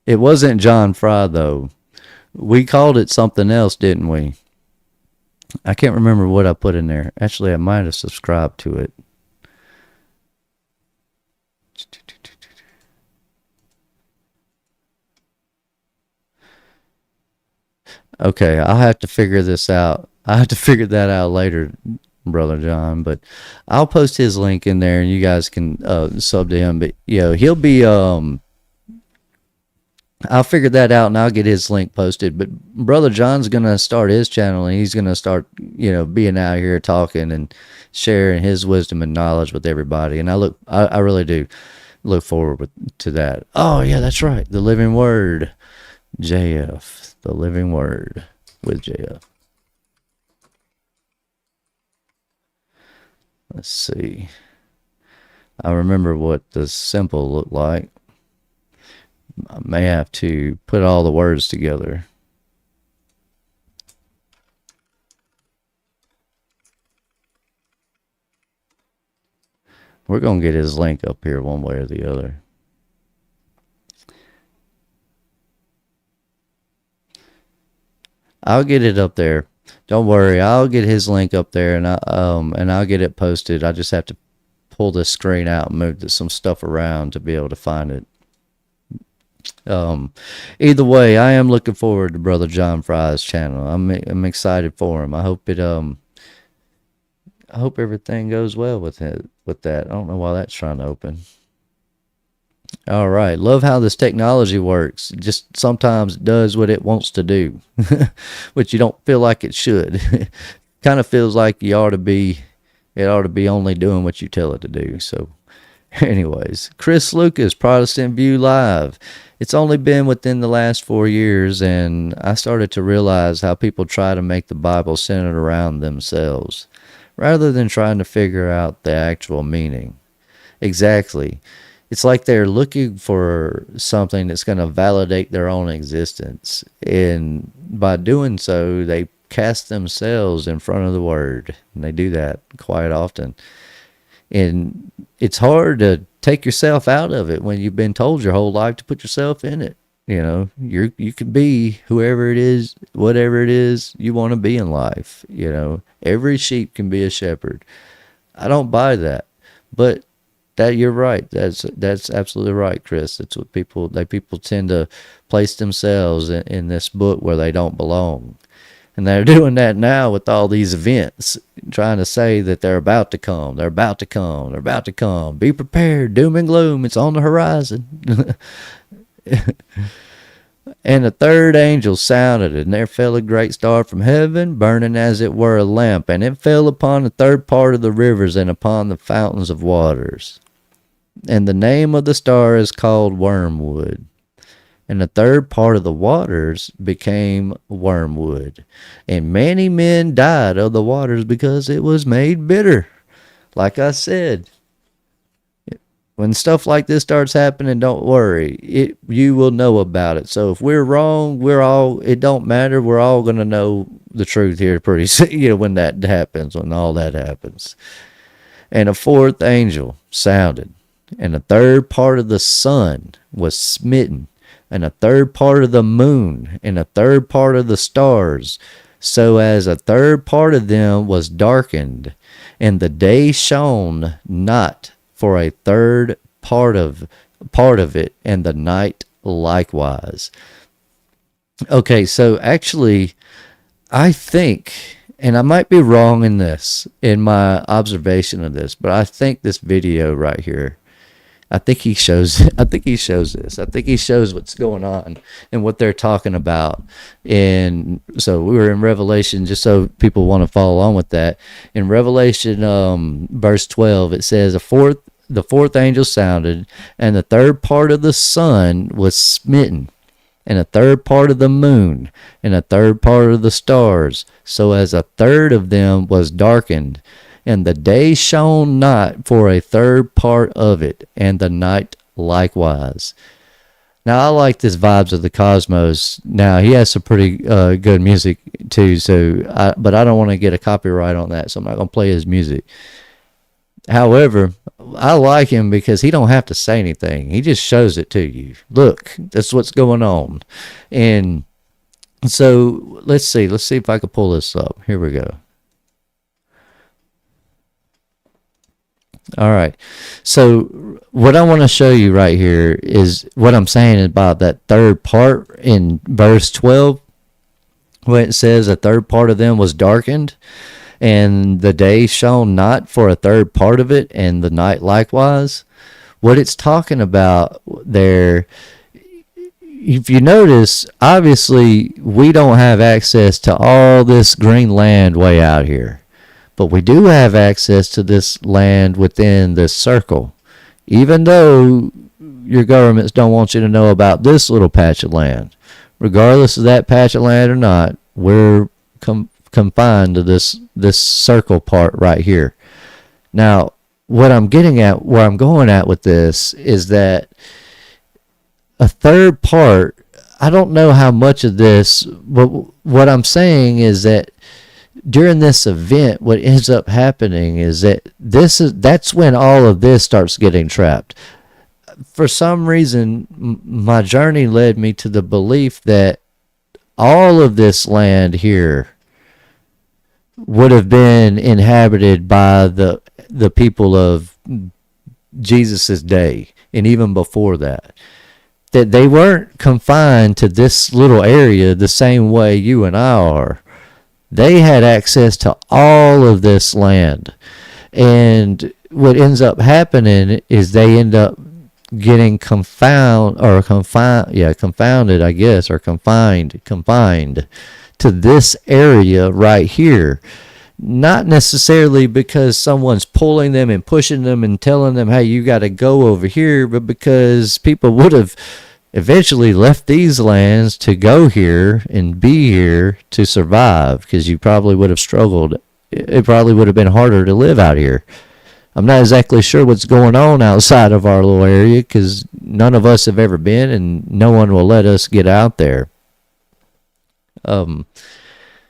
It wasn't John Fry, though. We called it something else, didn't we? I can't remember what I put in there. Actually, I might have subscribed to it. Okay, I'll have to figure this out. I have to figure that out later, Brother John. But I'll post his link in there, and you guys can sub to him. But, he'll be... I'll figure that out and I'll get his link posted. But Brother John's going to start his channel and he's going to start, being out here talking and sharing his wisdom and knowledge with everybody. And I really do look forward to that. Oh, yeah, that's right. The Living Word. JF. The Living Word with JF. Let's see. I remember what the symbol looked like. I may have to put all the words together. We're going to get his link up here one way or the other. I'll get it up there. Don't worry. I'll get his link up there and I'll get it posted. I just have to pull this screen out and move some stuff around to be able to find it. Either way, I am looking forward to Brother John Fry's channel. I'm excited for him. I hope everything goes well with that. I don't know why that's trying to open. All right. Love how this technology works. Just sometimes it does what it wants to do, which you don't feel like it should. Kind of feels like it ought to be only doing what you tell it to do. So anyways, Chris Lucas, Protestant View Live. It's only been within the last 4 years, and I started to realize how people try to make the Bible centered around themselves, rather than trying to figure out the actual meaning. Exactly. It's like they're looking for something that's going to validate their own existence, and by doing so, they cast themselves in front of the Word, and they do that quite often. And it's hard to take yourself out of it when you've been told your whole life to put yourself in it. You can be whoever it is, whatever it is you want to be in life. Every sheep can be a shepherd. I don't buy that, but that you're right. That's absolutely right, Chris. That's what people tend to place themselves in this book where they don't belong. And they're doing that now with all these events, trying to say that they're about to come. They're about to come. They're about to come. Be prepared. Doom and gloom. It's on the horizon. And the third angel sounded, and there fell a great star from heaven, burning as it were a lamp. And it fell upon the third part of the rivers and upon the fountains of waters. And the name of the star is called Wormwood. And the third part of the waters became wormwood. And many men died of the waters because it was made bitter. Like I said, when stuff like this starts happening, don't worry. You will know about it. So if we're wrong, it don't matter. We're all going to know the truth here pretty soon, when that happens, when all that happens. And a fourth angel sounded, and the third part of the sun was smitten, and a third part of the moon, and a third part of the stars, so as a third part of them was darkened, and the day shone not for a third part of it, and the night likewise. Okay, so actually, I think, and I might be wrong in my observation of this, but I think this video right here I think he shows. I think he shows this. I think he shows what's going on and what they're talking about. And so we were in Revelation, just so people want to follow along with that. In Revelation, verse 12, it says, the fourth angel sounded, and the third part of the sun was smitten, and a third part of the moon, and a third part of the stars, so as a third of them was darkened. And the day shone not for a third part of it, and the night likewise. Now, I like this Vibes of the Cosmos. Now, he has some pretty good music, too, but I don't want to get a copyright on that, so I'm not going to play his music. However, I like him because he don't have to say anything. He just shows it to you. Look, that's what's going on. And so, let's see if I can pull this up. Here we go. All right. So what I want to show you right here is what I'm saying about that third part in verse 12, when it says a third part of them was darkened, and the day shone not for a third part of it, and the night likewise. What it's talking about there, if you notice, obviously we don't have access to all this green land way out here. But we do have access to this land within this circle. Even though your governments don't want you to know about this little patch of land. Regardless of that patch of land or not, we're confined to this circle part right here. Now, what I'm getting at, where I'm going at with this, is that a third part, I don't know how much of this, but what I'm saying is that during this event, what ends up happening is that that's when all of this starts getting trapped. For some reason, my journey led me to the belief that all of this land here would have been inhabited by the people of Jesus's day, and even before that. That they weren't confined to this little area the same way you and I are. They had access to all of this land. And what ends up happening is they end up getting confounded, I guess, or confined to this area right here. Not necessarily because someone's pulling them and pushing them and telling them, hey, you got to go over here, but because people would have eventually left these lands to go here and be here to survive, because you probably would have struggled. It probably would have been harder to live out here. I'm not exactly sure what's going on outside of our little area, because none of us have ever been, and no one will let us get out there.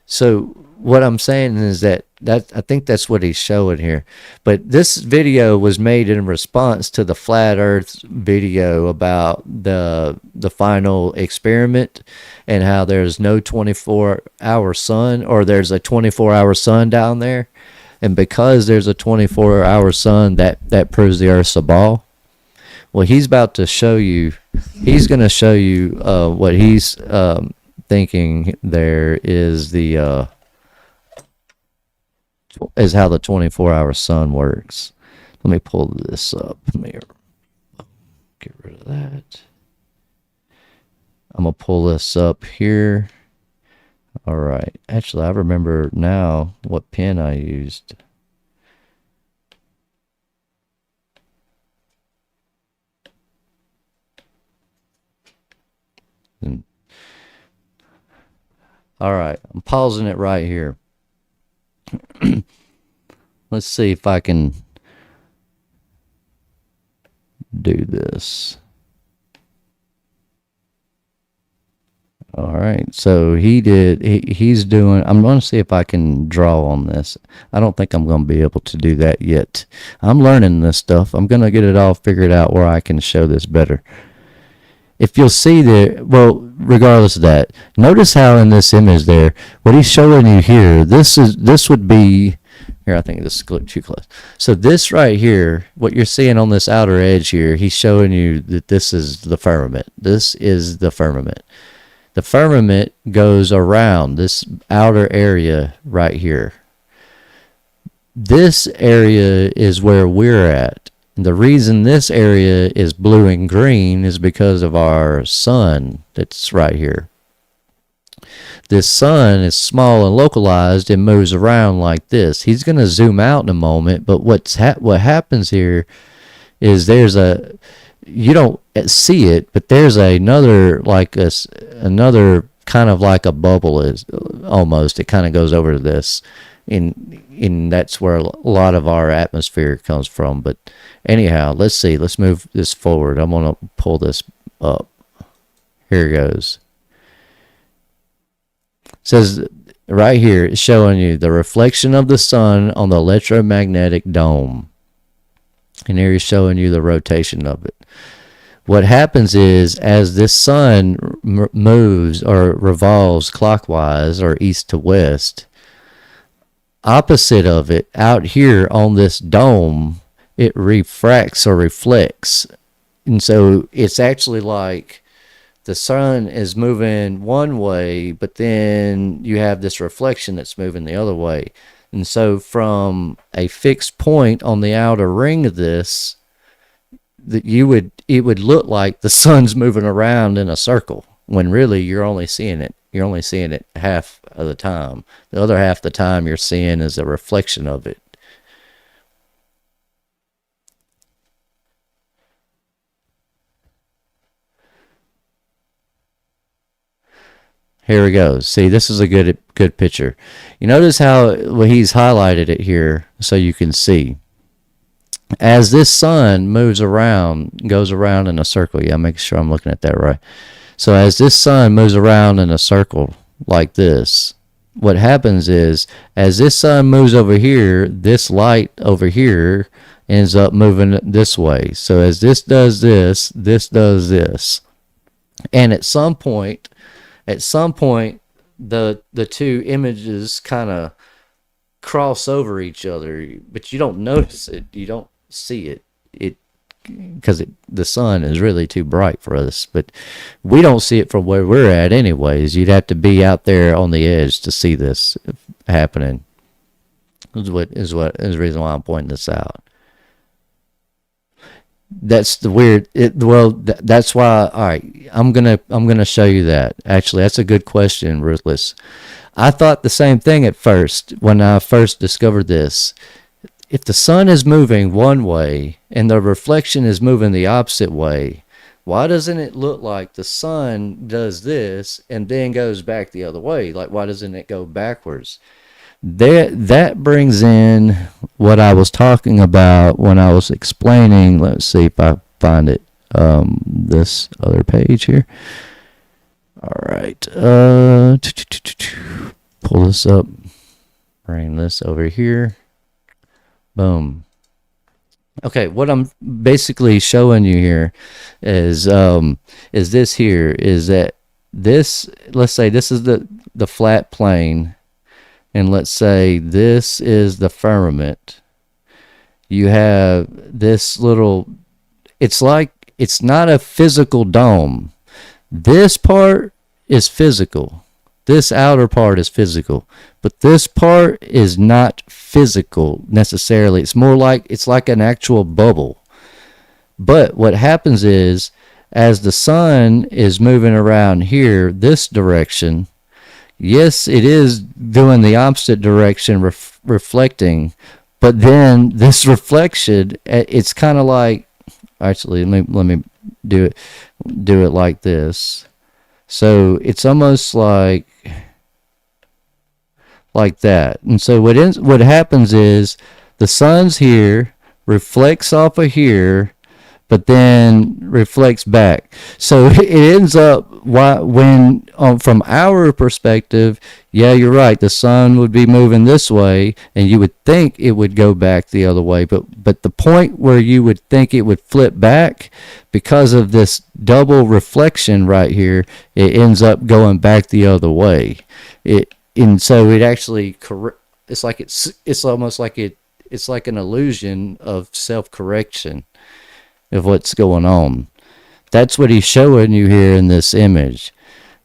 So what I'm saying is that I think that's what he's showing here. But this video was made in response to the Flat Earth video about the final experiment, and how there's no 24-hour sun, or there's a 24-hour sun down there. And because there's a 24-hour sun, that proves the Earth's a ball. Well, he's about to show you, he's going to show you what he's thinking there is is how the 24-hour sun works. Let me pull this up. Let me get rid of that. I'm going to pull this up here. All right. Actually, I remember now what pen I used. All right. I'm pausing it right here. Let's see if I can do this. All right, so he's doing, I'm going to see if I can draw on this. I don't think I'm going to be able to do that yet. I'm learning this stuff. I'm going to get it all figured out where I can show this better. If you'll see there, well, regardless of that, notice how in this image there, what he's showing you here, this would be, here, I think this is too close. So this right here, what you're seeing on this outer edge here, he's showing you that this is the firmament. This is the firmament. The firmament goes around this outer area right here. This area is where we're at. The reason this area is blue and green is because of our sun that's right here. This sun is small and localized and moves around like this. He's going to zoom out in a moment, but what happens here is you don't see it, but there's another kind of like a bubble is almost. It kind of goes over to this, and that's where a lot of our atmosphere comes from. But anyhow, let's see. Let's move this forward. I'm going to pull this up. Here it goes. It says right here, it's showing you the reflection of the sun on the electromagnetic dome. And here he's showing you the rotation of it. What happens is, as this sun moves or revolves clockwise or east to west, opposite of it, out here on this dome, it refracts or reflects. And so it's actually like the sun is moving one way, but then you have this reflection that's moving the other way. And so from a fixed point on the outer ring of this, it would look like the sun's moving around in a circle, when really you're only seeing it half of the time. The other half of the time you're seeing is a reflection of it. Here we go. See, this is a good picture. You notice how he's highlighted it here so you can see. As this sun moves around, goes around in a circle. Yeah, make sure I'm looking at that right. So as this sun moves around in a circle like this, what happens is, as this sun moves over here, this light over here ends up moving this way. So as this does this does this. And at some point, the two images kind of cross over each other, but you don't notice it. You don't see it. Because the sun is really too bright for us, but we don't see it from where we're at anyways. You'd have to be out there on the edge to see this happening. Is the reason why I'm pointing this out. That's the weird. That's why. All right, I'm gonna show you that. Actually, that's a good question, Ruthless. I thought the same thing at first when I first discovered this. If the sun is moving one way and the reflection is moving the opposite way, why doesn't it look like the sun does this and then goes back the other way? Like, why doesn't it go backwards? That brings in what I was talking about when I was explaining. Let's see if I find it. This other page here. All right. Pull this up. Bring this over here. Boom. Okay, what I'm basically showing you here is this here, is that this, let's say this is the flat plane, and let's say this is the firmament. You have this little, it's not a physical dome. This part is physical. This outer part is physical, but this part is not physical necessarily. It's more like, it's like an actual bubble. But what happens is, as the sun is moving around here, this direction, yes, it is doing the opposite direction, reflecting, but then this reflection, it's kind of like, actually, let me do it like this. So it's almost like that. And so what happens is, the sun's here, reflects off of here, but then reflects back. So it ends up, when from our perspective, yeah, you're right, the sun would be moving this way, and you would think it would go back the other way. But the point where you would think it would flip back, because of this double reflection right here, it ends up going back the other way. And so it actually, it's almost like it's like an illusion of self-correction of what's going on. That's what he's showing you here in this image.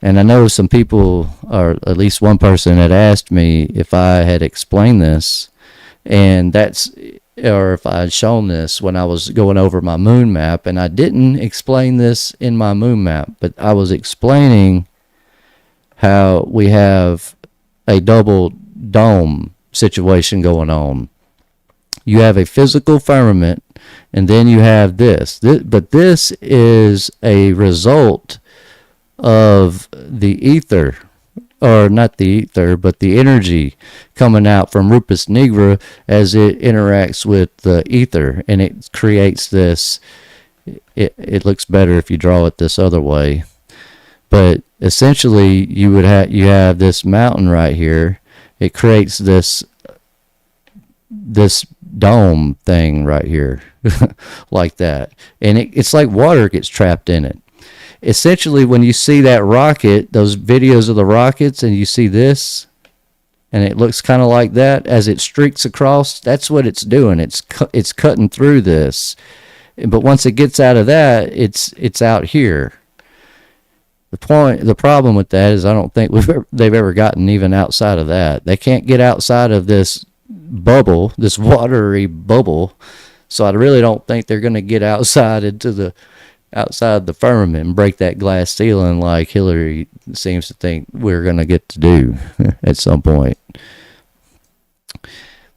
And I know some people, or at least one person, had asked me if I had explained this, and or if I had shown this when I was going over my moon map, and I didn't explain this in my moon map, but I was explaining how we have a double dome situation going on. You have a physical firmament, and then you have this. But this is a result of the ether, or not the ether, but the energy coming out from Rupus Nigra as it interacts with the ether, and it creates this. It looks better if you draw it this other way, but essentially you have this mountain right here. It creates this dome thing right here, like that, and it's like water gets trapped in it. Essentially, when you see that rocket, those videos of the rockets, and you see this, and it looks kind of like that as it streaks across, that's what it's doing. It's cutting through this, but once it gets out of that, it's out here. The problem with that is I don't think they've ever gotten even outside of that. They can't get outside of this bubble, this watery bubble. So I really don't think they're going to get outside the firmament and break that glass ceiling like Hillary seems to think we're going to get to do at some point.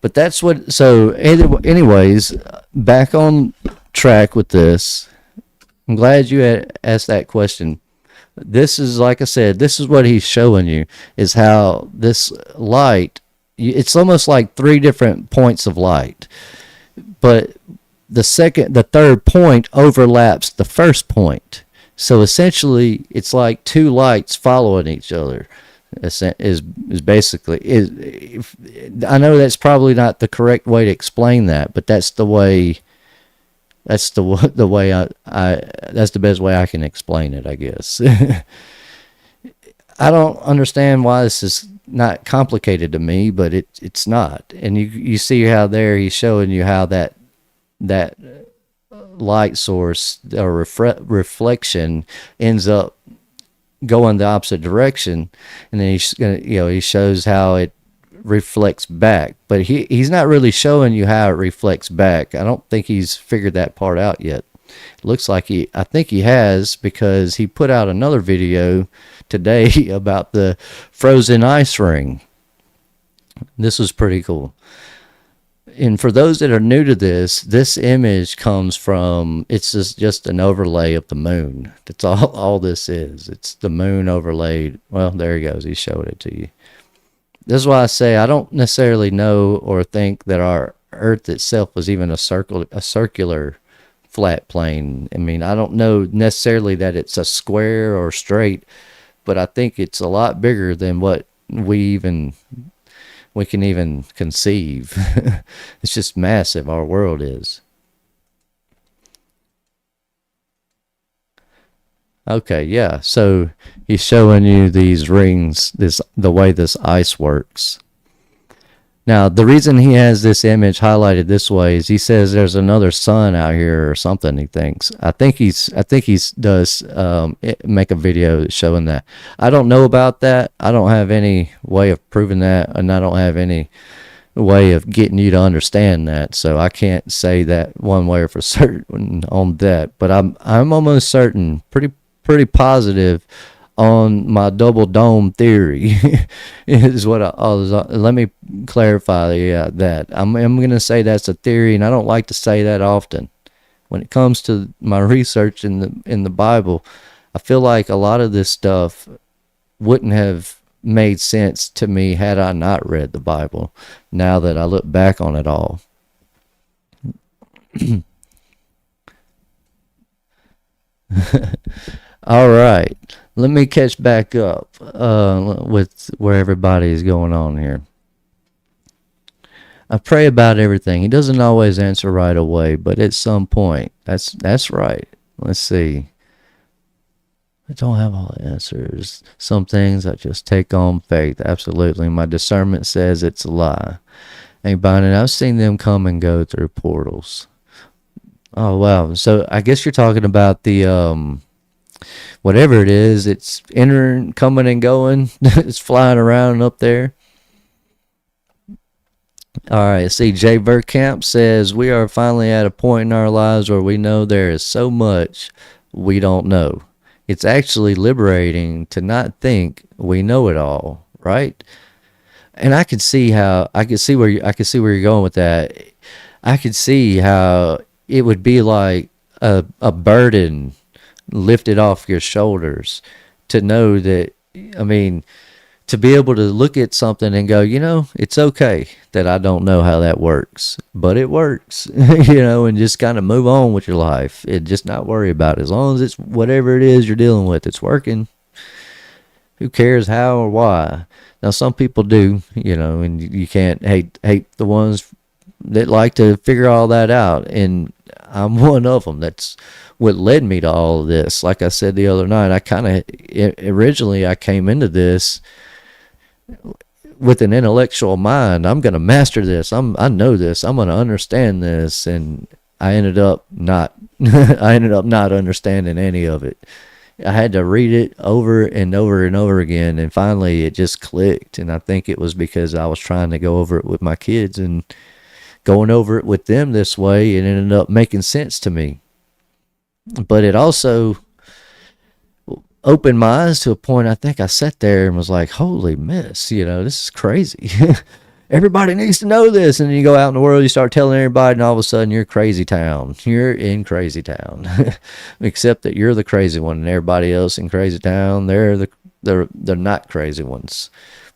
But that's what. So, anyways, back on track with this. I'm glad you had asked that question. This is, like I said, this is what he's showing you, is how this light, it's almost like three different points of light, but the third point overlaps the first point. So essentially, it's like two lights following each other. Is basically is. I know that's probably not the correct way to explain that, but that's the way. That's the way that's the best way I can explain it, I guess. I don't understand why this is not complicated to me, but it's not. And you see how there he's showing you how that light source or reflection ends up going the opposite direction, and then he shows how it reflects back, but he's not really showing you how it reflects back. I don't think he's figured that part out yet. It looks like I think he has, because he put out another video today about the frozen ice ring. This was pretty cool. And for those that are new to this image comes from, it's just an overlay of the moon. That's all this is. It's the moon overlaid. Well, there he goes. He showed it to you. This is why I say I don't necessarily know or think that our Earth itself was even a circular flat plane. I mean, I don't know necessarily that it's a square or straight, but I think it's a lot bigger than what we can even conceive. It's just massive. Our world is. Okay, yeah. So he's showing you these rings, the way this ice works. Now, the reason he has this image highlighted this way is he says there's another sun out here or something. He thinks. I think he does make a video showing that. I don't know about that. I don't have any way of proving that, and I don't have any way of getting you to understand that. So I can't say that one way or for certain on that. But I'm almost certain, pretty positive on my double dome theory is what let me clarify that. I'm going to say that's a theory, and I don't like to say that often. When it comes to my research in the Bible, I feel like a lot of this stuff wouldn't have made sense to me had I not read the Bible, now that I look back on it all. All right, let me catch back up with where everybody is going on here. I pray about everything. He doesn't always answer right away, but at some point, that's right. Let's see. I don't have all the answers. Some things I just take on faith. Absolutely. My discernment says it's a lie. Ain't buying it. I've seen them come and go through portals. Oh, wow. So I guess you're talking about the whatever it is, it's entering, coming and going. It's flying around up there. All right, see, Jay Burkamp says, we are finally at a point in our lives where we know there is so much we don't know. It's actually liberating to not think we know it all, right? And I could see how I could see where you're going with that. I could see how it would be like a burden lifted off your shoulders to know that, I mean, to be able to look at something and go, it's okay that I don't know how that works, but it works, and just kind of move on with your life and just not worry about it. As long as it's whatever it is you're dealing with, it's working. Who cares how or why? Now, some people do, and you can't hate the ones that like to figure all that out. And I'm one of them. That's what led me to all of this. Like I said the other night, originally I came into this with an intellectual mind. I'm going to master this. I know this. I'm going to understand this. And I ended up not, I ended up not understanding any of it. I had to read it over and over and over again. And finally it just clicked. And I think it was because I was trying to go over it with my kids and going over it with them this way. It ended up making sense to me. But it also opened my eyes to a point. I think I sat there and was like, holy mess, this is crazy. Everybody needs to know this. And then you go out in the world, you start telling everybody, and all of a sudden you're crazy town. You're in crazy town. Except that you're the crazy one, and everybody else in crazy town, they're not crazy ones.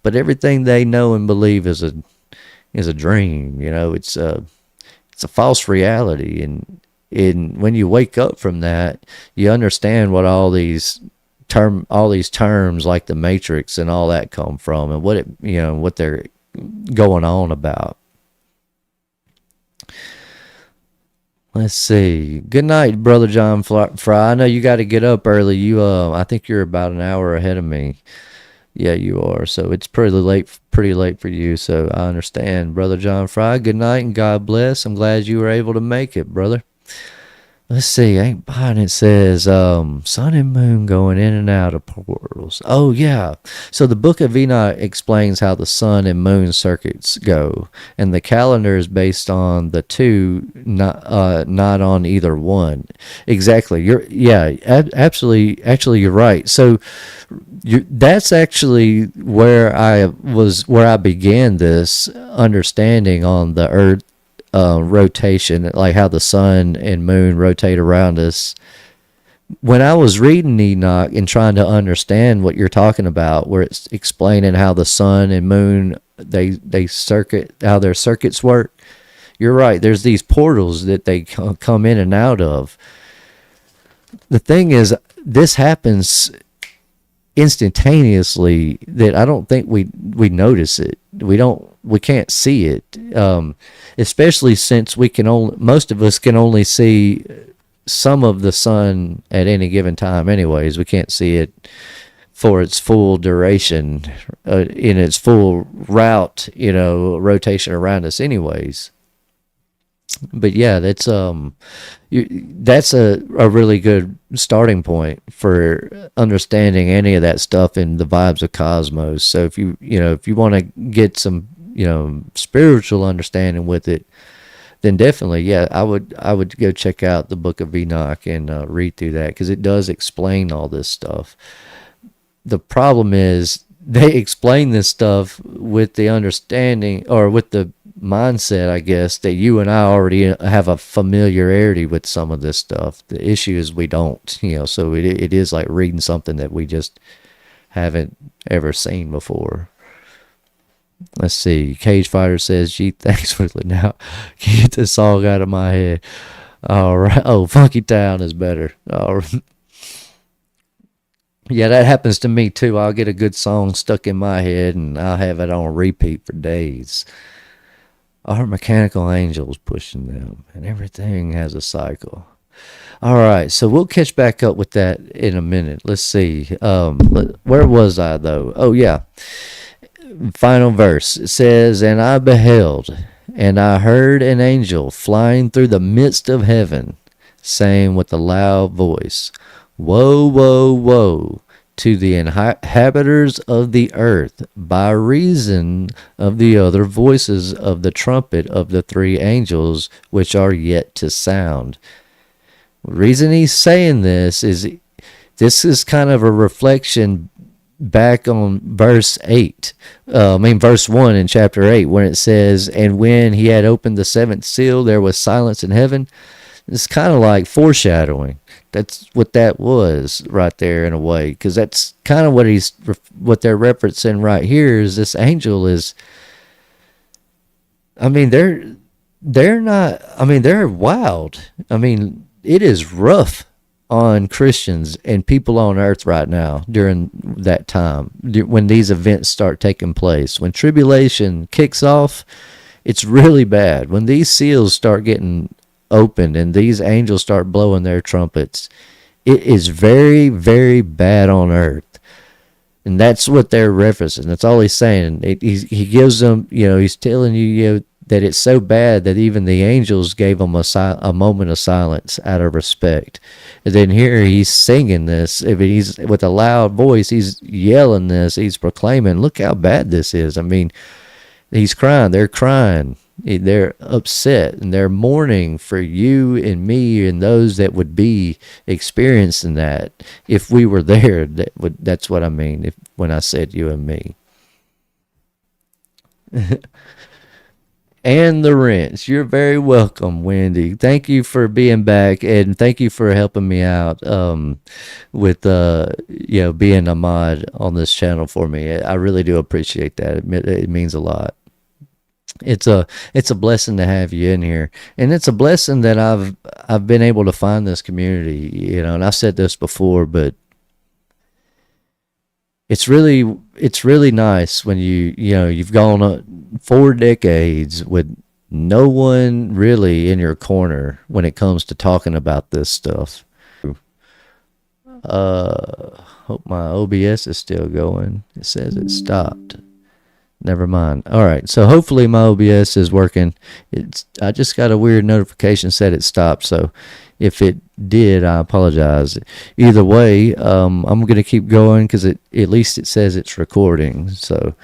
But everything they know and believe is a dream. It's a false reality. And when you wake up from that, you understand what all these terms like the Matrix and all that come from, and what they're going on about. Let's see. Good night, Brother John Fry. I know you got to get up early. I think you're about an hour ahead of me. Yeah, you are. So it's pretty late for you. So I understand, Brother John Fry. Good night and God bless. I'm glad you were able to make it, brother. Let's see, ain't buying it says, sun and moon going in and out of portals. Oh, yeah. So the book of Enoch explains how the sun and moon circuits go. And the calendar is based on the two, not on either one. Exactly. Absolutely. Actually, you're right. So that's actually where I began this understanding on the earth. Rotation, like how the sun and moon rotate around us. When I was reading Enoch and trying to understand what you're talking about, where it's explaining how the sun and moon they circuit, how their circuits work, you're right. There's these portals that they come in and out of. The thing is, this happens instantaneously that I don't think we notice it. We can't see it, especially since most of us can only see some of the sun at any given time anyways. We can't see it for its full duration, in its full route, rotation around us anyways. But yeah, that's a really good starting point for understanding any of that stuff in the vibes of cosmos. So if you want to get some spiritual understanding with it, then definitely, yeah, I would go check out the book of Enoch and read through that, because it does explain all this stuff. The problem is they explain this stuff with the understanding, or with the mindset, I guess, that you and I already have a familiarity with some of this stuff. The issue is we don't, so it is like reading something that we just haven't ever seen before. Let's see. Cage Fighter says, gee, thanks for it. Now, get this song out of my head. All right. Oh, Funky Town is better. All right. Yeah, that happens to me too. I'll get a good song stuck in my head and I'll have it on repeat for days. Our mechanical angels pushing them, and everything has a cycle. All right, so we'll catch back up with that in a minute. Let's see. Where was I, though? Oh, yeah. Final verse. It says, and I beheld, and I heard an angel flying through the midst of heaven, saying with a loud voice, woe, woe, woe to the inhabitants of the earth by reason of the other voices of the trumpet of the three angels which are yet to sound. The reason he's saying this is kind of a reflection back on verse 8. Verse 1 in chapter 8, when it says, and when he had opened the seventh seal, there was silence in heaven. It's kind of like foreshadowing. That's what that was right there in a way, because that's kind of what they're referencing right here is this angel is, they're not, they're wild. It is rough on Christians and people on earth right now during that time, when these events start taking place. When tribulation kicks off, it's really bad. When these seals start getting opened and these angels start blowing their trumpets, it is very, very bad on earth. And that's what they're referencing. That's all he's saying. He gives them, he's telling you, that it's so bad that even the angels gave them a moment of silence out of respect. And then here he's singing this. He's with a loud voice. He's yelling this. He's proclaiming, look how bad this is. He's crying. They're crying. They're upset, and they're mourning for you and me and those that would be experiencing that if we were there. That's what I mean when I said you and me. And the rents. You're very welcome, Wendy. Thank you for being back, and thank you for helping me out with being a mod on this channel for me. I really do appreciate that. It means a lot. It's a blessing to have you in here, and it's a blessing that I've been able to find this community. And I've said this before, but it's really nice when you've gone 4 decades with no one really in your corner when it comes to talking about this stuff. Hope my OBS is still going. It says it stopped. Never mind. All right, so hopefully my OBS is working. I just got a weird notification said it stopped, so if it did, I apologize. Either way, I'm going to keep going because at least it says it's recording. So,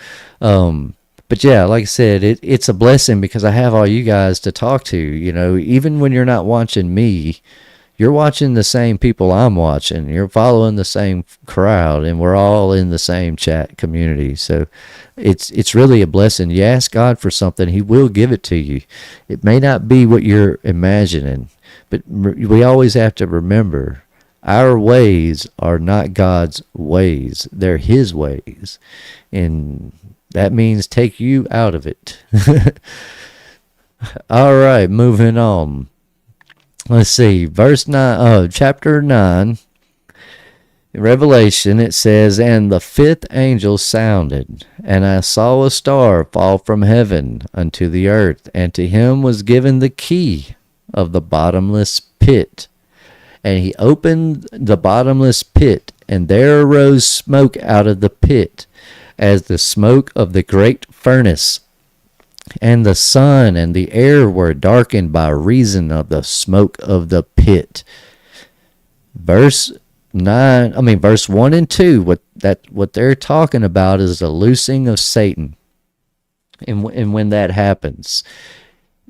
but yeah, like I said, it's a blessing because I have all you guys to talk to. Even when you're not watching me, you're watching the same people I'm watching. You're following the same crowd, and we're all in the same chat community. So it's really a blessing. You ask God for something, he will give it to you. It may not be what you're imagining, but we always have to remember our ways are not God's ways. They're his ways. And that means take you out of it. All right, moving on. Let's see, chapter 9, in Revelation, it says, and the fifth angel sounded, and I saw a star fall from heaven unto the earth, and to him was given the key of the bottomless pit. And he opened the bottomless pit, and there arose smoke out of the pit, as the smoke of the great furnace. And the sun and the air were darkened by reason of the smoke of the pit. Verse 1 and 2, what they're talking about is the loosing of Satan. And when that happens,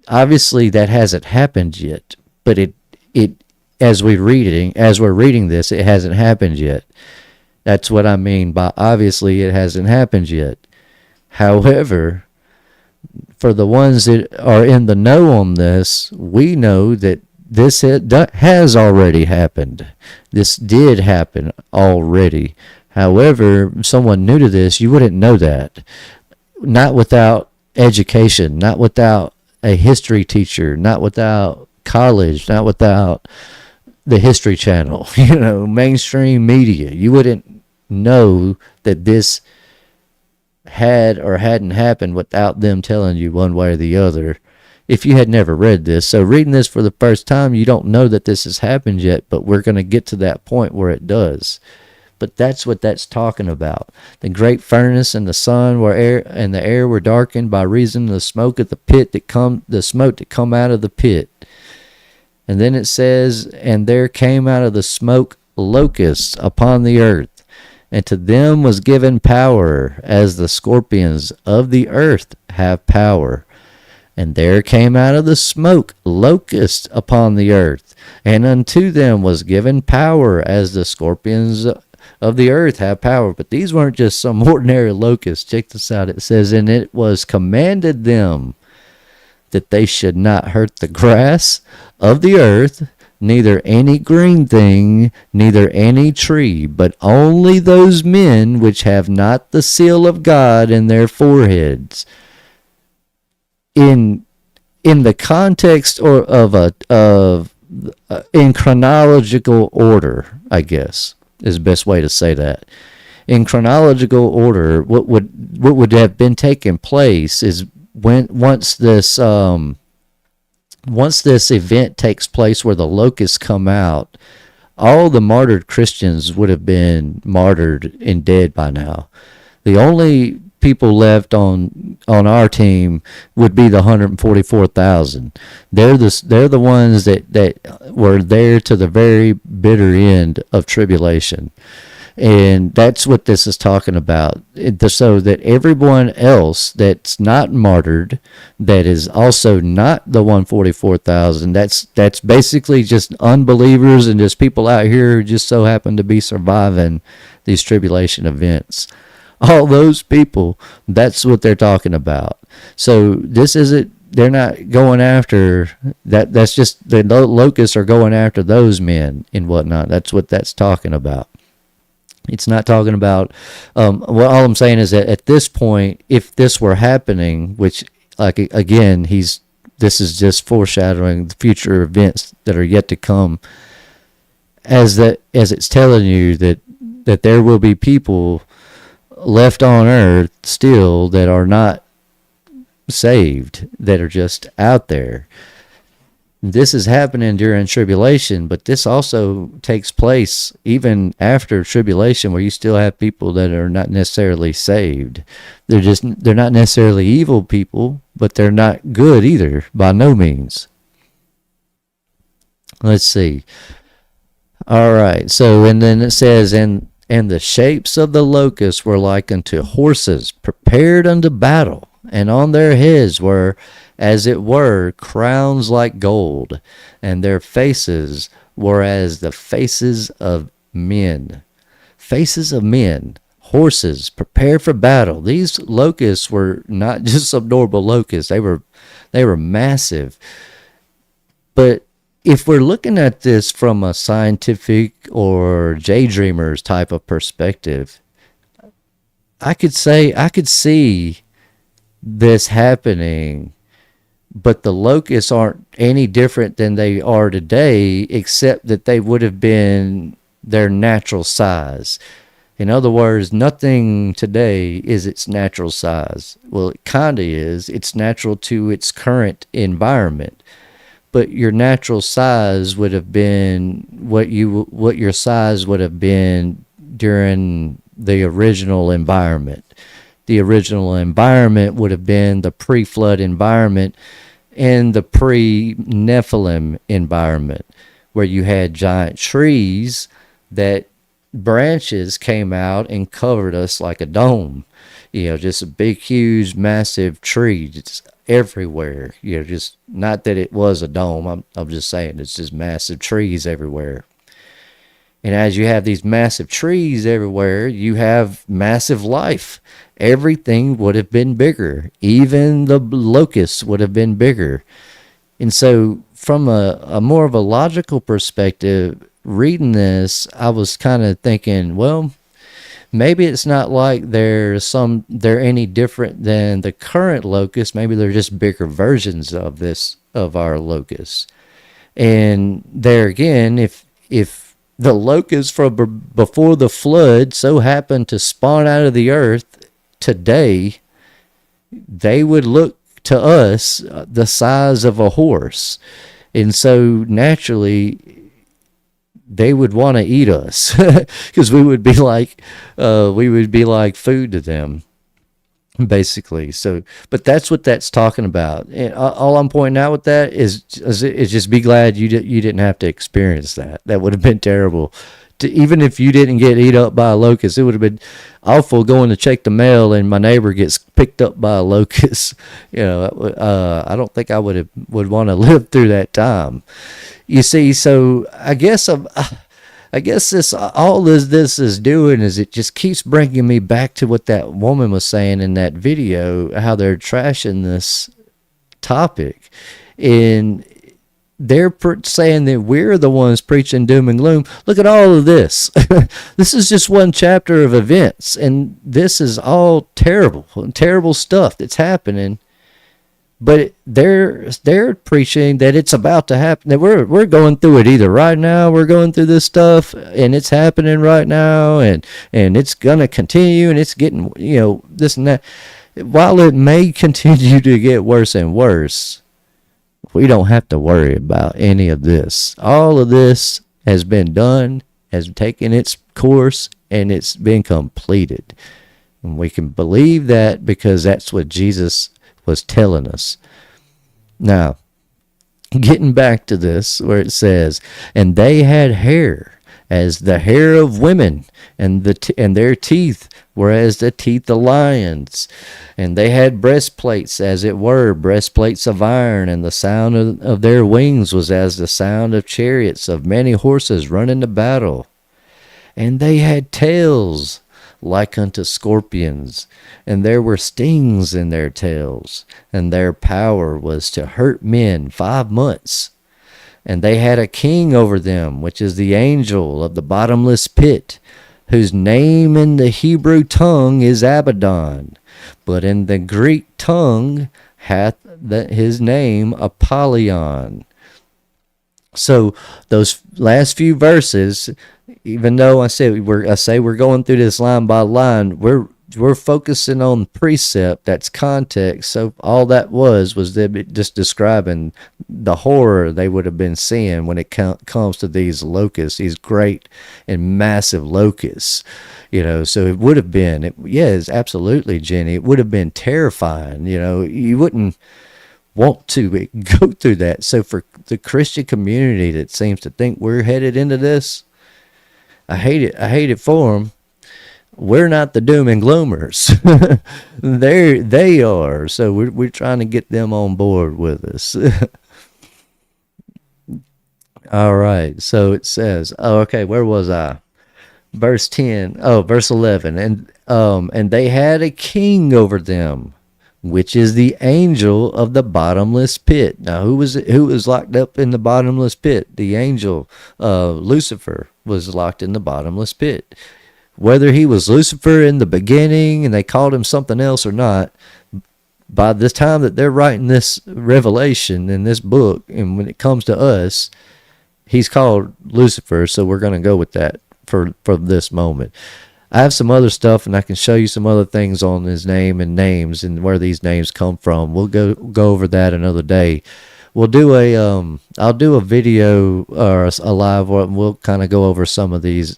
obviously that hasn't happened yet, but it as we're reading this, it hasn't happened yet. That's what I mean by obviously it hasn't happened yet. However, for the ones that are in the know on this, we know that this has already happened. This did happen already. However, someone new to this, you wouldn't know that. Not without education, not without a history teacher, not without college, not without the History Channel, mainstream media. You wouldn't know that this had or hadn't happened without them telling you one way or the other if you had never read this. So reading this for the first time, you don't know that this has happened yet, but we're going to get to that point where it does. But that's what that's talking about. The great furnace and the sun and the air were darkened by reason of the smoke of the pit the smoke that come out of the pit. And then it says, and there came out of the smoke locusts upon the earth, And to them was given power, as the scorpions of the earth have power. And there came out of the smoke locusts upon the earth, and unto them was given power, as the scorpions of the earth have power. But these weren't just some ordinary locusts. Check this out. It says, and it was commanded them that they should not hurt the grass of the earth, neither any green thing, neither any tree, but only those men which have not the seal of God in their foreheads. In the context in chronological order, I guess is the best way to say that. In chronological order, what would have been taking place is once this event takes place where the locusts come out, all the martyred Christians would have been martyred and dead by now. The only people left on our team would be the 144,000. They're the ones that were there to the very bitter end of tribulation. And that's what this is talking about. So that everyone else that's not martyred, that is also not the 144,000, that's basically just unbelievers and just people out here who just so happen to be surviving these tribulation events. All those people, that's what they're talking about. So this isn't, they're not going after that. That's just the locusts are going after those men and whatnot. That's what that's talking about. It's not talking about, well, all I'm saying is that at this point, if this were happening, which, like, again, this is just foreshadowing the future events that are yet to come, as it's telling you that there will be people left on earth still that are not saved, that are just out there. This is happening during tribulation, but this also takes place even after tribulation, where you still have people that are not necessarily saved. They're not necessarily evil people, but they're not good either, by no means. Let's see. All right. So, and then it says, and the shapes of the locusts were like unto horses prepared unto battle, and on their heads were, as it were, crowns like gold, and their faces were as the faces of men. Faces of men, horses prepared for battle. These locusts were not just some normal locusts. They were massive. But if we're looking at this from a scientific or daydreamers type of perspective, I could see this happening, but the locusts aren't any different than they are today, except that they would have been their natural size. In other words, nothing today is its natural size. Well, it kind of is. It's natural to its current environment. But your natural size would have been what your size would have been during the original environment. The original environment would have been the pre-flood environment and the pre-Nephilim environment, where you had giant trees that branches came out and covered us like a dome. Just a big, huge, massive tree. Just everywhere. Just not that it was a dome. I'm just saying it's just massive trees everywhere. And as you have these massive trees everywhere, you have massive life. Everything would have been bigger. Even the locusts would have been bigger. And so from a more of a logical perspective, reading this, I was kind of thinking, well, maybe it's not like they're any different than the current locusts. Maybe they're just bigger versions of our locusts. And there again, if the locusts from before the flood so happened to spawn out of the earth today, they would look to us the size of a horse. And so naturally, they would want to eat us because we would be like food to them, basically. So, but that's what that's talking about. And all I'm pointing out with that is just be glad you didn't have to experience that. That would have been terrible even if you didn't get eat up by a locust, it would have been awful going to check the mail and my neighbor gets picked up by a locust. I don't think I would want to live through that time. You see, so I guess this is doing is it just keeps bringing me back to what that woman was saying in that video, how they're trashing this topic, and they're saying that we're the ones preaching doom and gloom. Look at all of this. This is just one chapter of events, and this is all terrible stuff that's happening. But they're preaching that it's about to happen. That we're going through it either right now. We're going through this stuff, and it's happening right now, and it's gonna continue, and it's getting this and that. While it may continue to get worse and worse, we don't have to worry about any of this. All of this has been done, has taken its course, and it's been completed. And we can believe that because that's what Jesus was telling us. Now, getting back to this, where it says, and they had hair as the hair of women, and their teeth were as the teeth of lions, and they had breastplates, as it were, breastplates of iron, and the sound of their wings was as the sound of chariots of many horses running to battle. And they had tails like unto scorpions, and there were stings in their tails, and their power was to hurt men 5 months. And they had a king over them, which is the angel of the bottomless pit, whose name in the Hebrew tongue is Abaddon, but in the Greek tongue hath his name Apollyon. So those last few verses, even though I say we're going through this line by line, we're focusing on precept, that's context. So all that was them just describing the horror they would have been seeing when it comes to these locusts, these great and massive locusts. So it would have been, yes, absolutely, Jenny, it would have been terrifying. You wouldn't want to go through that. So for the Christian community that seems to think we're headed into this, I hate it for them. We're not the doom and gloomers. They are. So we're trying to get them on board with us. All right. So it says, where was I? Verse 10. Oh, verse 11. And they had a king over them, which is the angel of the bottomless pit. Now, who was locked up in the bottomless pit? The angel, Lucifer, was locked in the bottomless pit. Whether he was Lucifer in the beginning and they called him something else or not, by the time that they're writing this revelation in this book, and when it comes to us, he's called Lucifer. So we're going to go with that for this moment. I have some other stuff, and I can show you some other things on his name and names and where these names come from. We'll go over that another day. We'll do I'll do a video or a live where we'll kind of go over some of these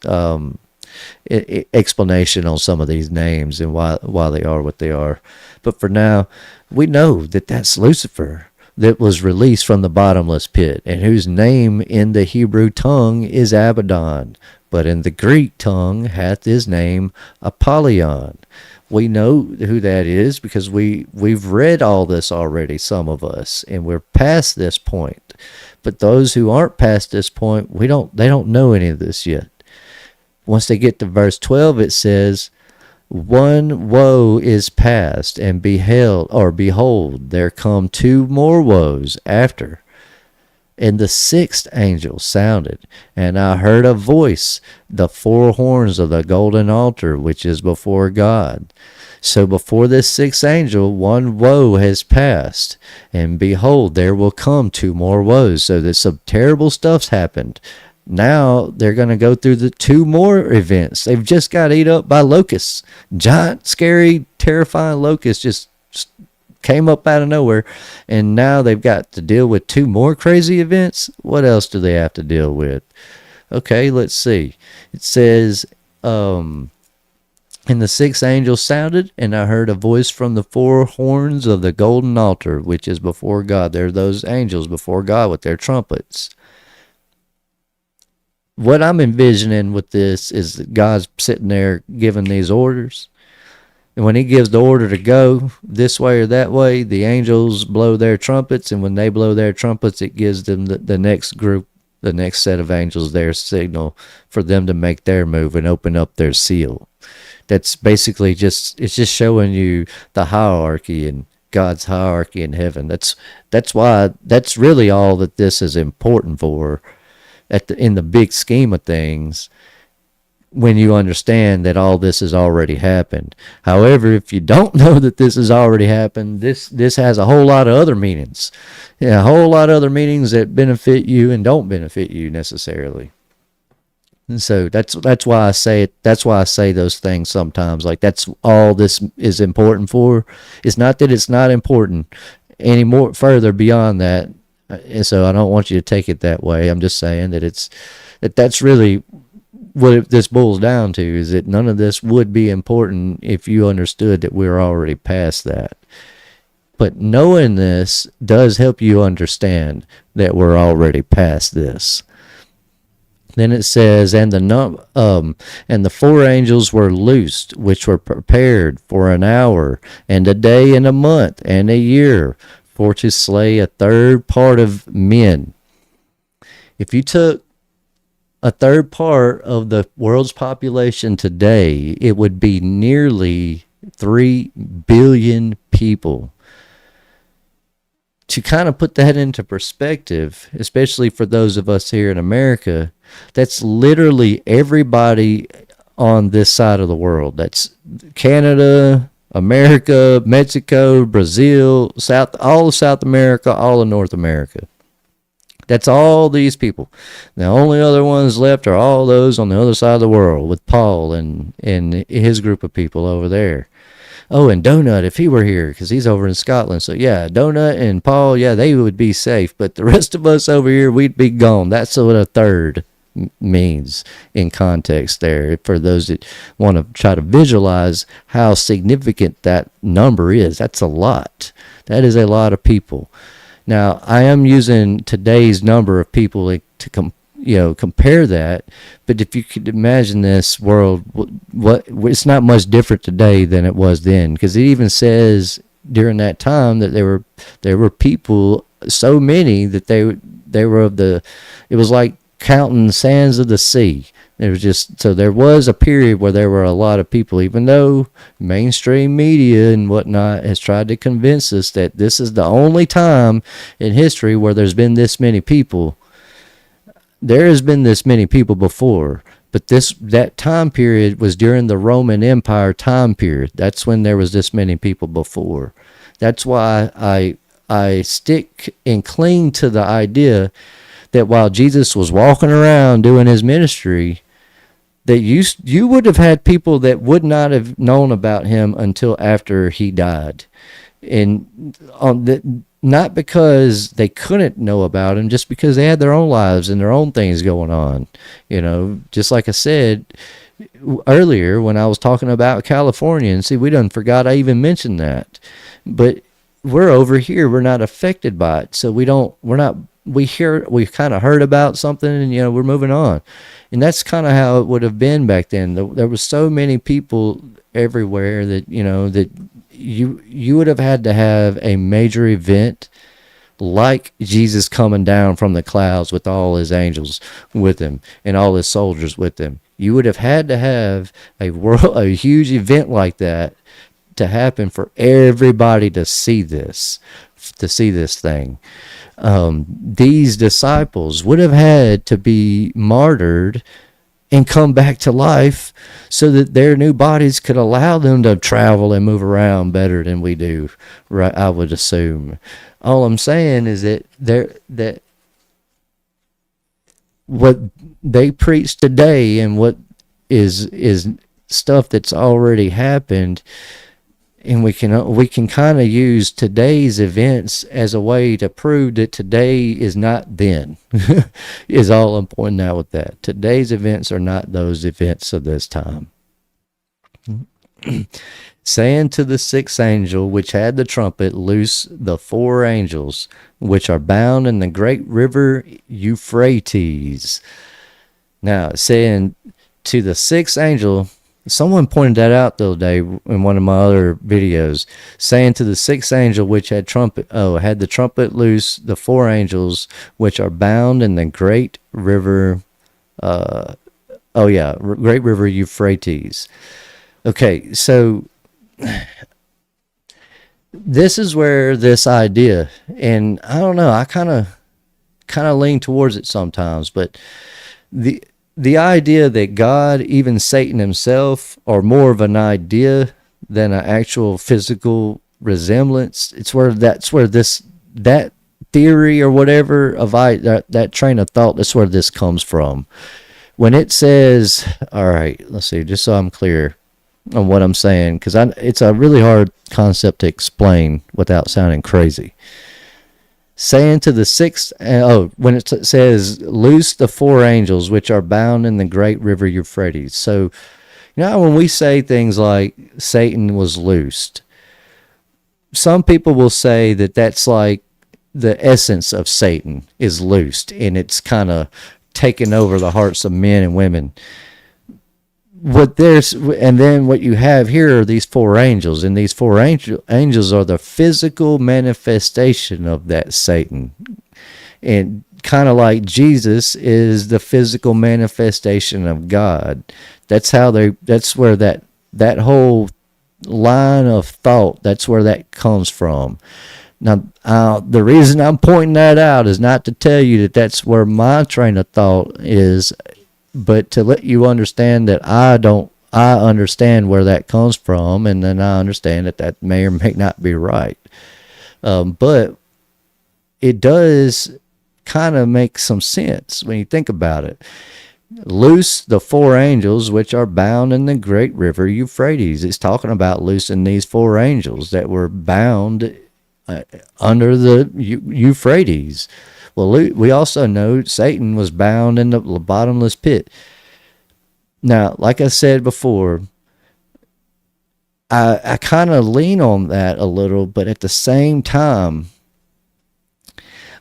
explanation on some of these names and why they are what they are. But for now, we know that that's Lucifer that was released from the bottomless pit, and whose name in the Hebrew tongue is Abaddon, but in the Greek tongue hath his name Apollyon. We know who that is because we've read all this already, some of us, and we're past this point. But those who aren't past this point, they don't know any of this yet. Once they get to verse 12, it says, one woe is past, and behold, there come 2 more woes after. And the 6th angel sounded, and I heard a voice, the 4 horns of the golden altar, which is before God. So before this 6th angel, 1 woe has passed, and behold, there will come 2 more woes. So that some terrible stuff's happened. Now they're going to go through the 2 more events. They've just got eat up by locusts. Giant, scary, terrifying locusts just came up out of nowhere. And now they've got to deal with 2 more crazy events. What else do they have to deal with? Okay, let's see. It says, and the 6th angel sounded, and I heard a voice from the 4 horns of the golden altar, which is before God. They're those angels before God with their trumpets. what I'm envisioning with this is that God's sitting there giving these orders. And when he gives the order to go this way or that way, the angels blow their trumpets. And when they blow their trumpets, it gives them the next group, the next set of angels, their signal for them to make their move and open up their seal. That's basically it's just showing you the hierarchy and God's hierarchy in heaven. That's why that's really all that this is important for in the big scheme of things, when you understand that all this has already happened. However, if you don't know that this has already happened, this has a whole lot of other meanings. Yeah, a whole lot of other meanings that benefit you and don't benefit you necessarily. And so that's why I say it. That's why I say those things sometimes. Like, that's all this is important for. It's not that it's not important any more further beyond that. And so I don't want you to take it that way. I'm just saying that that's really what this boils down to, is that none of this would be important if you understood that we're already past that. But knowing this does help you understand that we're already past this. Then it says, and the four angels were loosed, which were prepared for an hour, and a day, and a month, and a year, for to slay a third part of men. If you took a third part of the world's population today, it would be nearly 3 billion people. To kind of put that into perspective, especially for those of us here in America, that's literally everybody on this side of the world. That's Canada, America, Mexico, Brazil, all of South America, all of North America. That's all these people. The only other ones left are all those on the other side of the world, with Paul and his group of people over there. Oh, and Donut, if he were here, because he's over in Scotland. So, yeah, Donut and Paul, yeah, they would be safe. But the rest of us over here, we'd be gone. That's what a third means in context there, for those that want to try to visualize how significant that number is. That's a lot. That is a lot of people. Now, I am using today's number of people to compare that, but if you could imagine this world, it's not much different today than it was then, because it even says during that time that there were people, so many that they were it was like counting sands of the sea. There was a period where there were a lot of people, even though mainstream media and whatnot has tried to convince us that this is the only time in history where there's been this many people. There has been this many people before, but that time period was during the Roman Empire time period. That's when there was this many people before. That's why I stick and cling to the idea that while Jesus was walking around doing his ministry, that you would have had people that would not have known about him until after he died. And not because they couldn't know about him, just because they had their own lives and their own things going on. Just like I said earlier when I was talking about California, and see, we done forgot I even mentioned that. But we're over here, we're not affected by it. So we kind of heard about something, and we're moving on. And that's kind of how it would have been back then. There was so many people everywhere that that you would have had to have a major event like Jesus coming down from the clouds with all his angels with him and all his soldiers with him. You would have had to have a huge event like that to happen for everybody to see this thing. These disciples would have had to be martyred and come back to life so that their new bodies could allow them to travel and move around better than we do, right? I would assume. All I'm saying is that what they preach today and what is stuff that's already happened. And we can kind of use today's events as a way to prove that today is not then, is all I'm pointing out with that. Today's events are not those events of this time. Saying to the sixth angel, which had the trumpet, loose the four angels, which are bound in the great river Euphrates. Now, saying to the sixth angel, someone pointed that out the other day in one of my other videos, saying to the sixth angel which had had the trumpet loose the four angels which are bound in the great river, great river Euphrates. Okay, so this is where this idea, and I don't know, I kind of lean towards it sometimes, but the idea that God, even Satan himself, are more of an idea than an actual physical resemblance. That's where that theory or whatever of that train of thought, that's where this comes from. When it says, all right, let's see, just so I'm clear on what I'm saying, because it's a really hard concept to explain without sounding crazy. Saying to the sixth, when it says, loose the four angels which are bound in the great river Euphrates. So, when we say things like Satan was loosed, some people will say that that's like the essence of Satan is loosed, and it's kind of taken over the hearts of men and women. And then what you have here are these four angels, and these four angels are the physical manifestation of that Satan, and kind of like Jesus is the physical manifestation of God. That's where that whole line of thought, that's where that comes from. Now, the reason I'm pointing that out is not to tell you that that's where my train of thought is, but to let you understand that I understand where that comes from, and then I understand that may or may not be right. But it does kind of make some sense when you think about it. Loose the four angels which are bound in the great river Euphrates. It's talking about loosing these four angels that were bound under the Euphrates. Well, we also know Satan was bound in the bottomless pit. Now, like I said before, I kind of lean on that a little, but at the same time,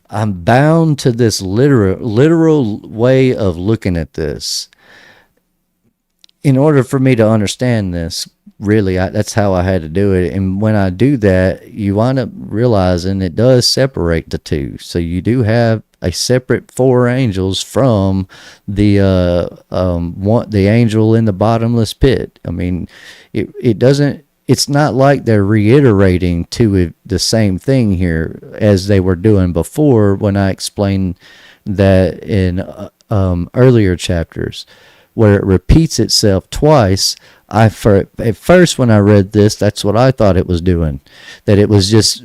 I'm bound to this literal way of looking at this. In order for me to understand this, really, that's how I had to do it. And when I do that, you wind up realizing it does separate the two. So you do have a separate four angels from the angel in the bottomless pit. I mean, it doesn't. It's not like they're reiterating the same thing here as they were doing before when I explained that in earlier chapters, where it repeats itself twice. At first when I read this, that's what I thought it was doing, that it was just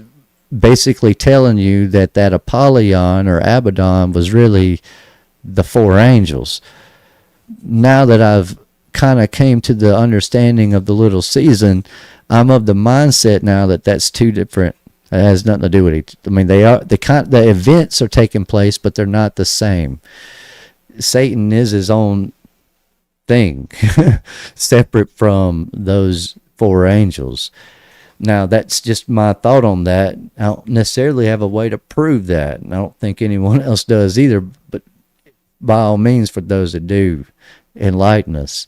basically telling you that Apollyon or Abaddon was really the four angels. Now that I've kind of came to the understanding of the little season, I'm of the mindset now that that's two different. It has nothing to do with it. I mean, the events are taking place, but they're not the same. Satan is his own thing, separate from those four angels. Now, that's just my thought on that. I don't necessarily have a way to prove that, and I don't think anyone else does either, but by all means, for those that do, enlighten us.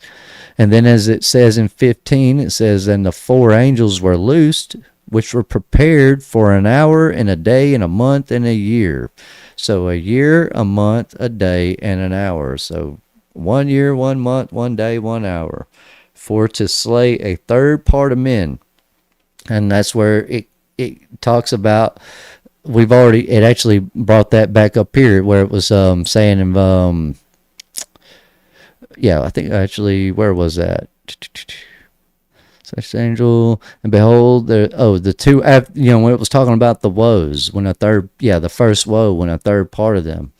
And then as it says in 15, it says, and the four angels were loosed, which were prepared for an hour and a day and a month and a year. So a year, a month, a day, and an hour. So 1 year, 1 month, 1 day, 1 hour, for to slay a third part of men. And that's where it talks about, it actually brought that back up here where it was saying in, I think actually, where was that? Such angel, and behold, the two, when it was talking about the woes, the first woe, when a third part of them.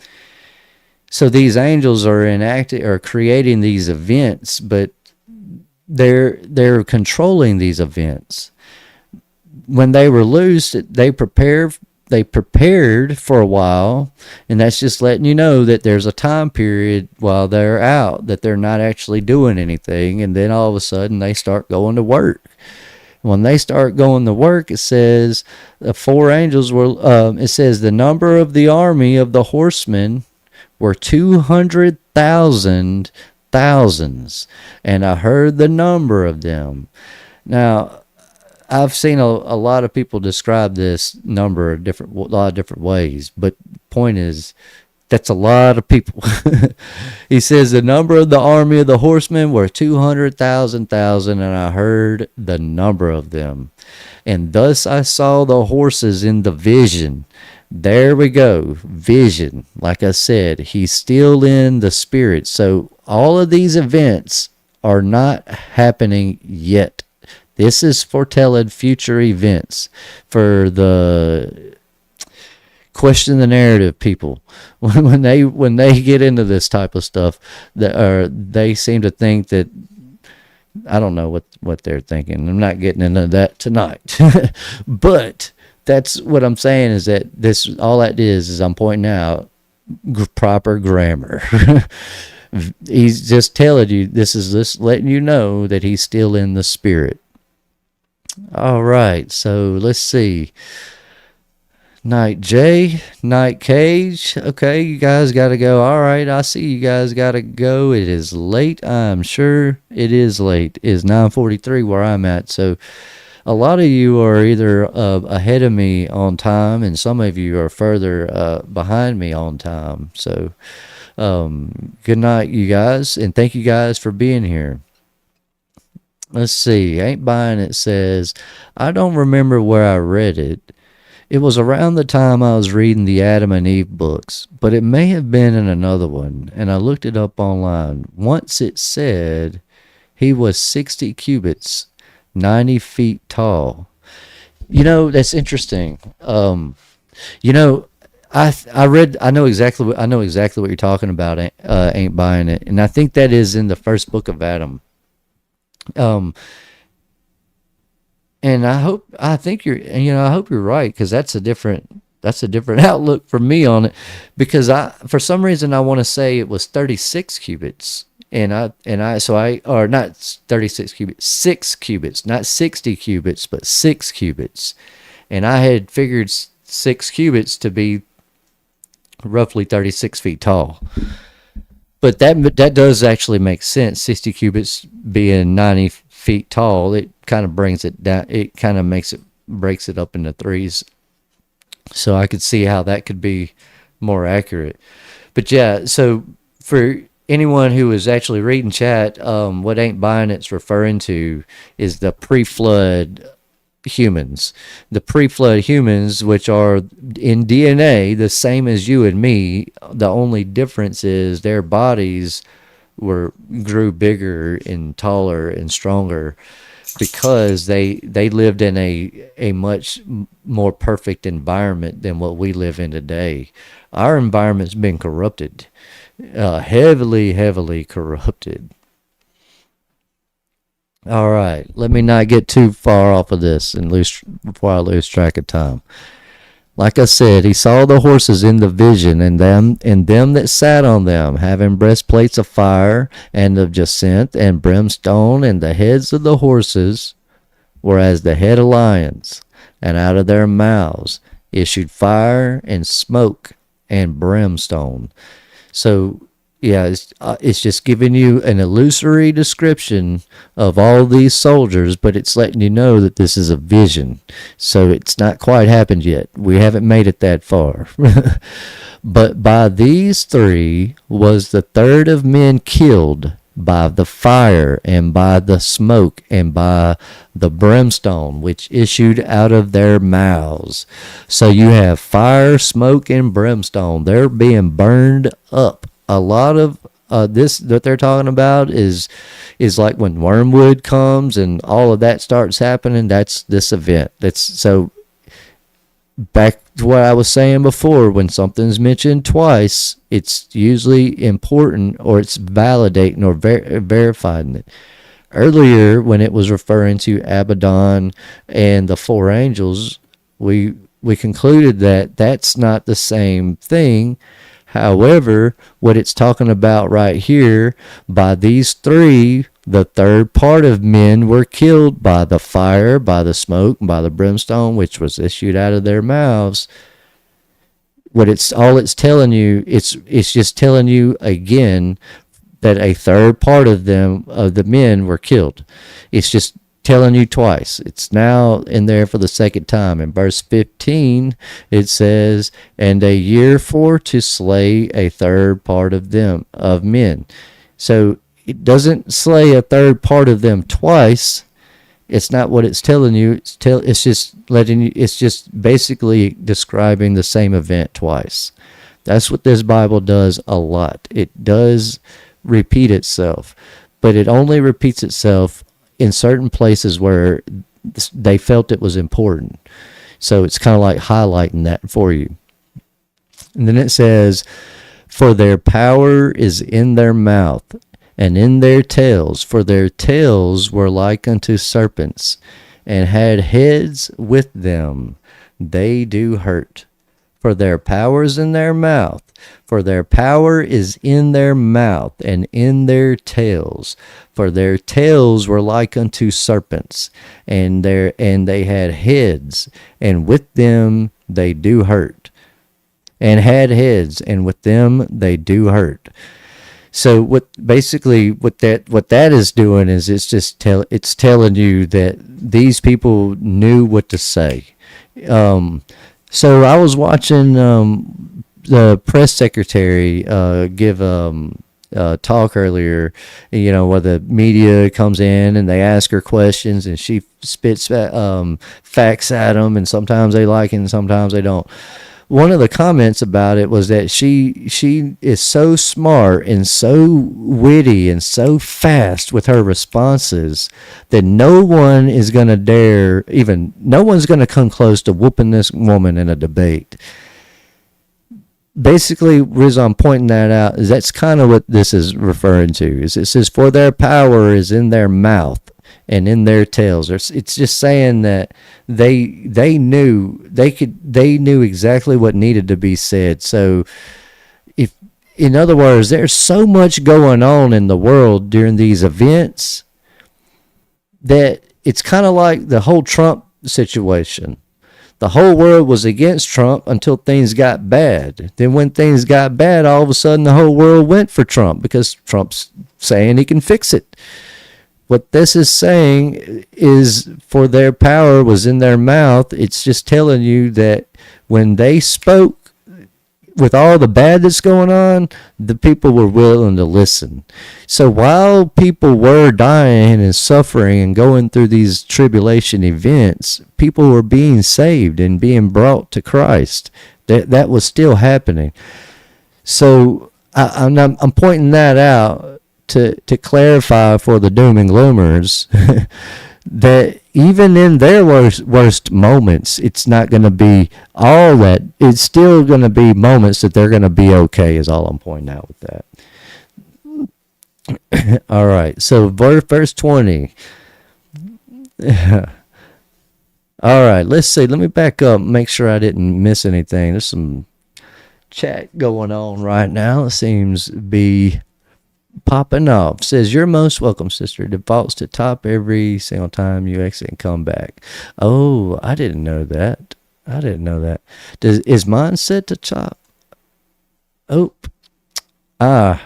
So these angels are creating these events, but they're controlling these events. When they were loosed, they prepared for a while, and that's just letting you know that there's a time period while they're out that they're not actually doing anything, and then all of a sudden they start going to work. When they start going to work, it says the four angels were, it says the number of the army of the horsemen were 200,000 thousands, and I heard the number of them. Now, I've seen a lot of people describe this number a lot of different ways, but point is, that's a lot of people. He says the number of the army of the horsemen were 200,000 thousand, and I heard the number of them. And thus I saw the horses in the vision. There we go, vision. Like I said, he's still in the spirit. So all of these events are not happening yet. This is foretelled future events for the question the narrative people. When they get into this type of stuff, they seem to think that, I don't know what they're thinking. I'm not getting into that tonight. But that's what I'm saying, is that this, all that is I'm pointing out proper grammar. He's just telling you, this is just letting you know that he's still in the spirit. All right, so let's see. Night J, Night Cage. Okay, you guys got to go. All right, I see you guys got to go. It is late. I'm sure it is late. It is 9:43 where I'm at. So a lot of you are either ahead of me on time, and some of you are further behind me on time. So good night, you guys, and thank you guys for being here. Let's see. Ain't Buying It says, I don't remember where I read it. It was around the time I was reading the Adam and Eve books, but it may have been in another one, and I looked it up online. Once it said he was 60 cubits, 90 feet tall. You know, that's interesting. I know exactly what you're talking about. Ain't Buying It, and I think that is in the first book of Adam. And I hope you're right, because that's a different outlook for me on it, because for some reason I want to say it was 36 cubits, or not 36 cubits, 6 cubits, not 60 cubits, but 6 cubits, and I had figured 6 cubits to be roughly 36 feet tall. But that does actually make sense. 60 cubits being 90 feet tall, it kind of brings it down. It kind of breaks it up into threes. So I could see how that could be more accurate. But yeah, so for anyone who is actually reading chat, what Ain't Buying It's referring to is the pre-flood humans. The pre-flood humans, which are in DNA the same as you and me. The only difference is their bodies grew bigger and taller and stronger, because they lived in a much more perfect environment than what we live in today. Our environment's been corrupted, heavily corrupted. All right, let me not get too far off of this before I lose track of time. Like I said, he saw the horses in the vision, and them that sat on them, having breastplates of fire and of jacinth and brimstone, and the heads of the horses were as the head of lions, and out of their mouths issued fire and smoke and brimstone. So yeah, it's just giving you an illusory description of all these soldiers, but it's letting you know that this is a vision. So it's not quite happened yet. We haven't made it that far. But by these three was the third of men killed, by the fire and by the smoke and by the brimstone which issued out of their mouths. So you have fire, smoke, and brimstone. They're being burned up. A lot of this that they're talking about is like when Wormwood comes and all of that starts happening. That's this event. That's so back to what I was saying before. When something's mentioned twice, it's usually important, or it's validating or verifying it. Earlier, when it was referring to Abaddon and the four angels, we concluded that that's not the same thing. However, what it's talking about right here, by these three, the third part of men were killed by the fire, by the smoke, and by the brimstone, which was issued out of their mouths. what it's telling you, it's just telling you again that a third part of the men were killed. It's just telling you twice. It's now in there for the second time. In verse 15, it says, "And a year for to slay a third part of them, of men." So it doesn't slay a third part of them twice. It's not what it's telling you. It's just letting you. It's just basically describing the same event twice. That's what this Bible does a lot. It does repeat itself, but it only repeats itself in certain places where they felt it was important. So it's kind of like highlighting that for you. And then it says, "For their power is in their mouth, and in their tails, for their tails were like unto serpents, and had heads with them. They do hurt. For their power is in their mouth, for their power is in their mouth, and in their tails. For their tails were like unto serpents, and they had heads, and with them they do hurt. And had heads, and with them they do hurt." So what that is doing is it's telling you that these people knew what to say. So I was watching the press secretary give a talk earlier, where the media comes in and they ask her questions and she spits facts at them, and sometimes they like it and sometimes they don't. One of the comments about it was that she is so smart and so witty and so fast with her responses that no one's going to come close to whooping this woman in a debate. Basically, the reason I'm pointing that out is that's kind of what this is referring to. Is it says, "For their power is in their mouth and in their tails." It's just saying that they knew exactly what needed to be said. So in other words, there's so much going on in the world during these events that it's kind of like the whole Trump situation. The whole world was against Trump until things got bad. Then when things got bad, all of a sudden the whole world went for Trump because Trump's saying he can fix it. What this is saying is, for their power was in their mouth. It's just telling you that when they spoke, with all the bad that's going on, the people were willing to listen. So while people were dying and suffering and going through these tribulation events, people were being saved and being brought to Christ. That was still happening. So I'm pointing that out to clarify for the doom and gloomers that even in their worst moments, it's not going to be all that. It's still going to be moments that they're going to be okay, is all I'm pointing out with that. All right, so verse 20. All right, let's see. Let me back up, make sure I didn't miss anything. There's some chat going on right now. It seems to be popping off. Says, "You're most welcome, sister. Defaults to top every single time you exit and come back." Oh, I didn't know that. Is mine set to top? Oh, I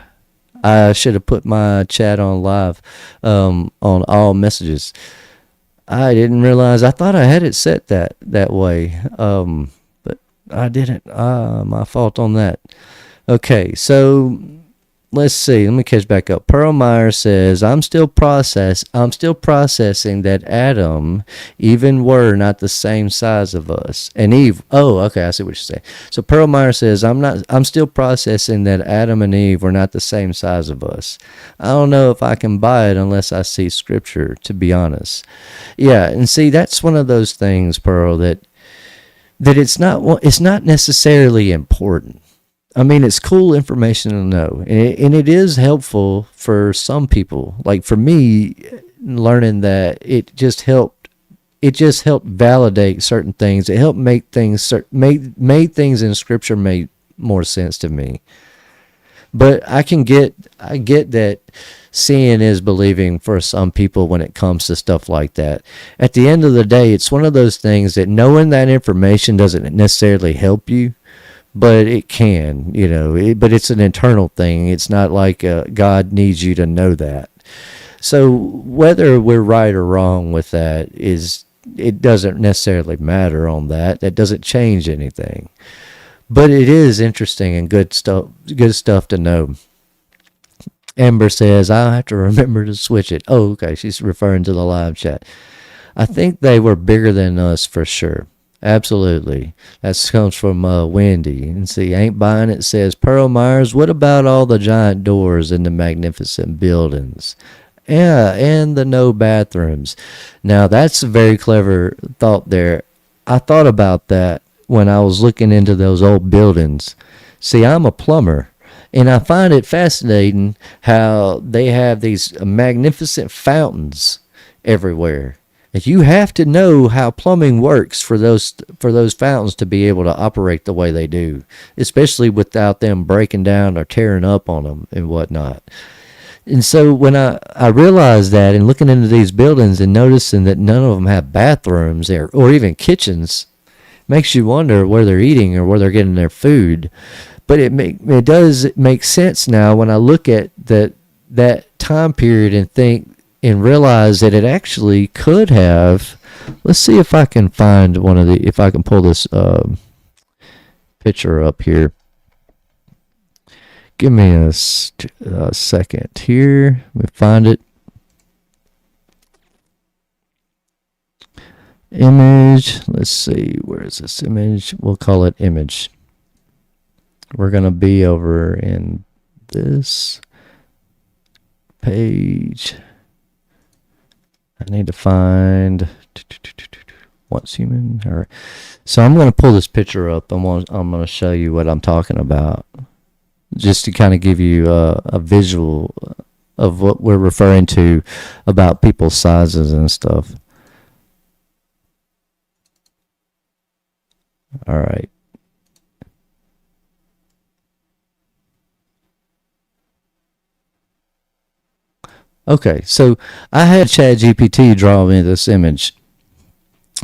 should have put my chat on live, on all messages. I didn't realize. I thought I had it set that way, but I didn't. My fault on that. Okay, so let's see. Let me catch back up. Pearl Meyer says, I'm still processing that Adam, even were not the same size of us. And Eve. Oh, okay. I see what you're saying. So Pearl Meyer says, I'm still processing that Adam and Eve were not the same size of us. I don't know if I can buy it unless I see scripture, to be honest. Yeah. And see, that's one of those things, Pearl, that it's not necessarily important. I mean, it's cool information to know, and it is helpful for some people. Like for me, learning that it just helped validate certain things. It helped make things made things in Scripture made more sense to me. But I get that seeing is believing for some people when it comes to stuff like that. At the end of the day, it's one of those things that knowing that information doesn't necessarily help you. but it can, but it's an internal thing. It's not like God needs you to know that. So whether we're right or wrong with that it doesn't necessarily matter on that. That doesn't change anything. But it is interesting and good stuff to know. Amber says, I'll have to remember to switch it. Oh, okay. She's referring to the live chat. I think they were bigger than us for sure. Absolutely. That comes from Wendy. And see, Ain't Buying It says, Pearl Myers, what about all the giant doors in the magnificent buildings? Yeah, and the no bathrooms. Now, that's a very clever thought there. I thought about that when I was looking into those old buildings. See, I'm a plumber, and I find it fascinating how they have these magnificent fountains everywhere. And you have to know how plumbing works for those fountains to be able to operate the way they do, especially without them breaking down or tearing up on them and whatnot. And so when I realized that, and looking into these buildings and noticing that none of them have bathrooms or even kitchens, makes you wonder where they're eating or where they're getting their food. But it does make sense now when I look at that time period and think and realize that it actually could have. Let's see if I can find if I can pull this picture up here. Give me a second here. Let me find it. Image. Let's see. Where is this image? We'll call it image. We're going to be over in this page. I need to find once human. All right. So I'm going to pull this picture up. I'm going to show you what I'm talking about, just to kind of give you a visual of what we're referring to about people's sizes and stuff. All right. Okay, so I had ChatGPT draw me this image.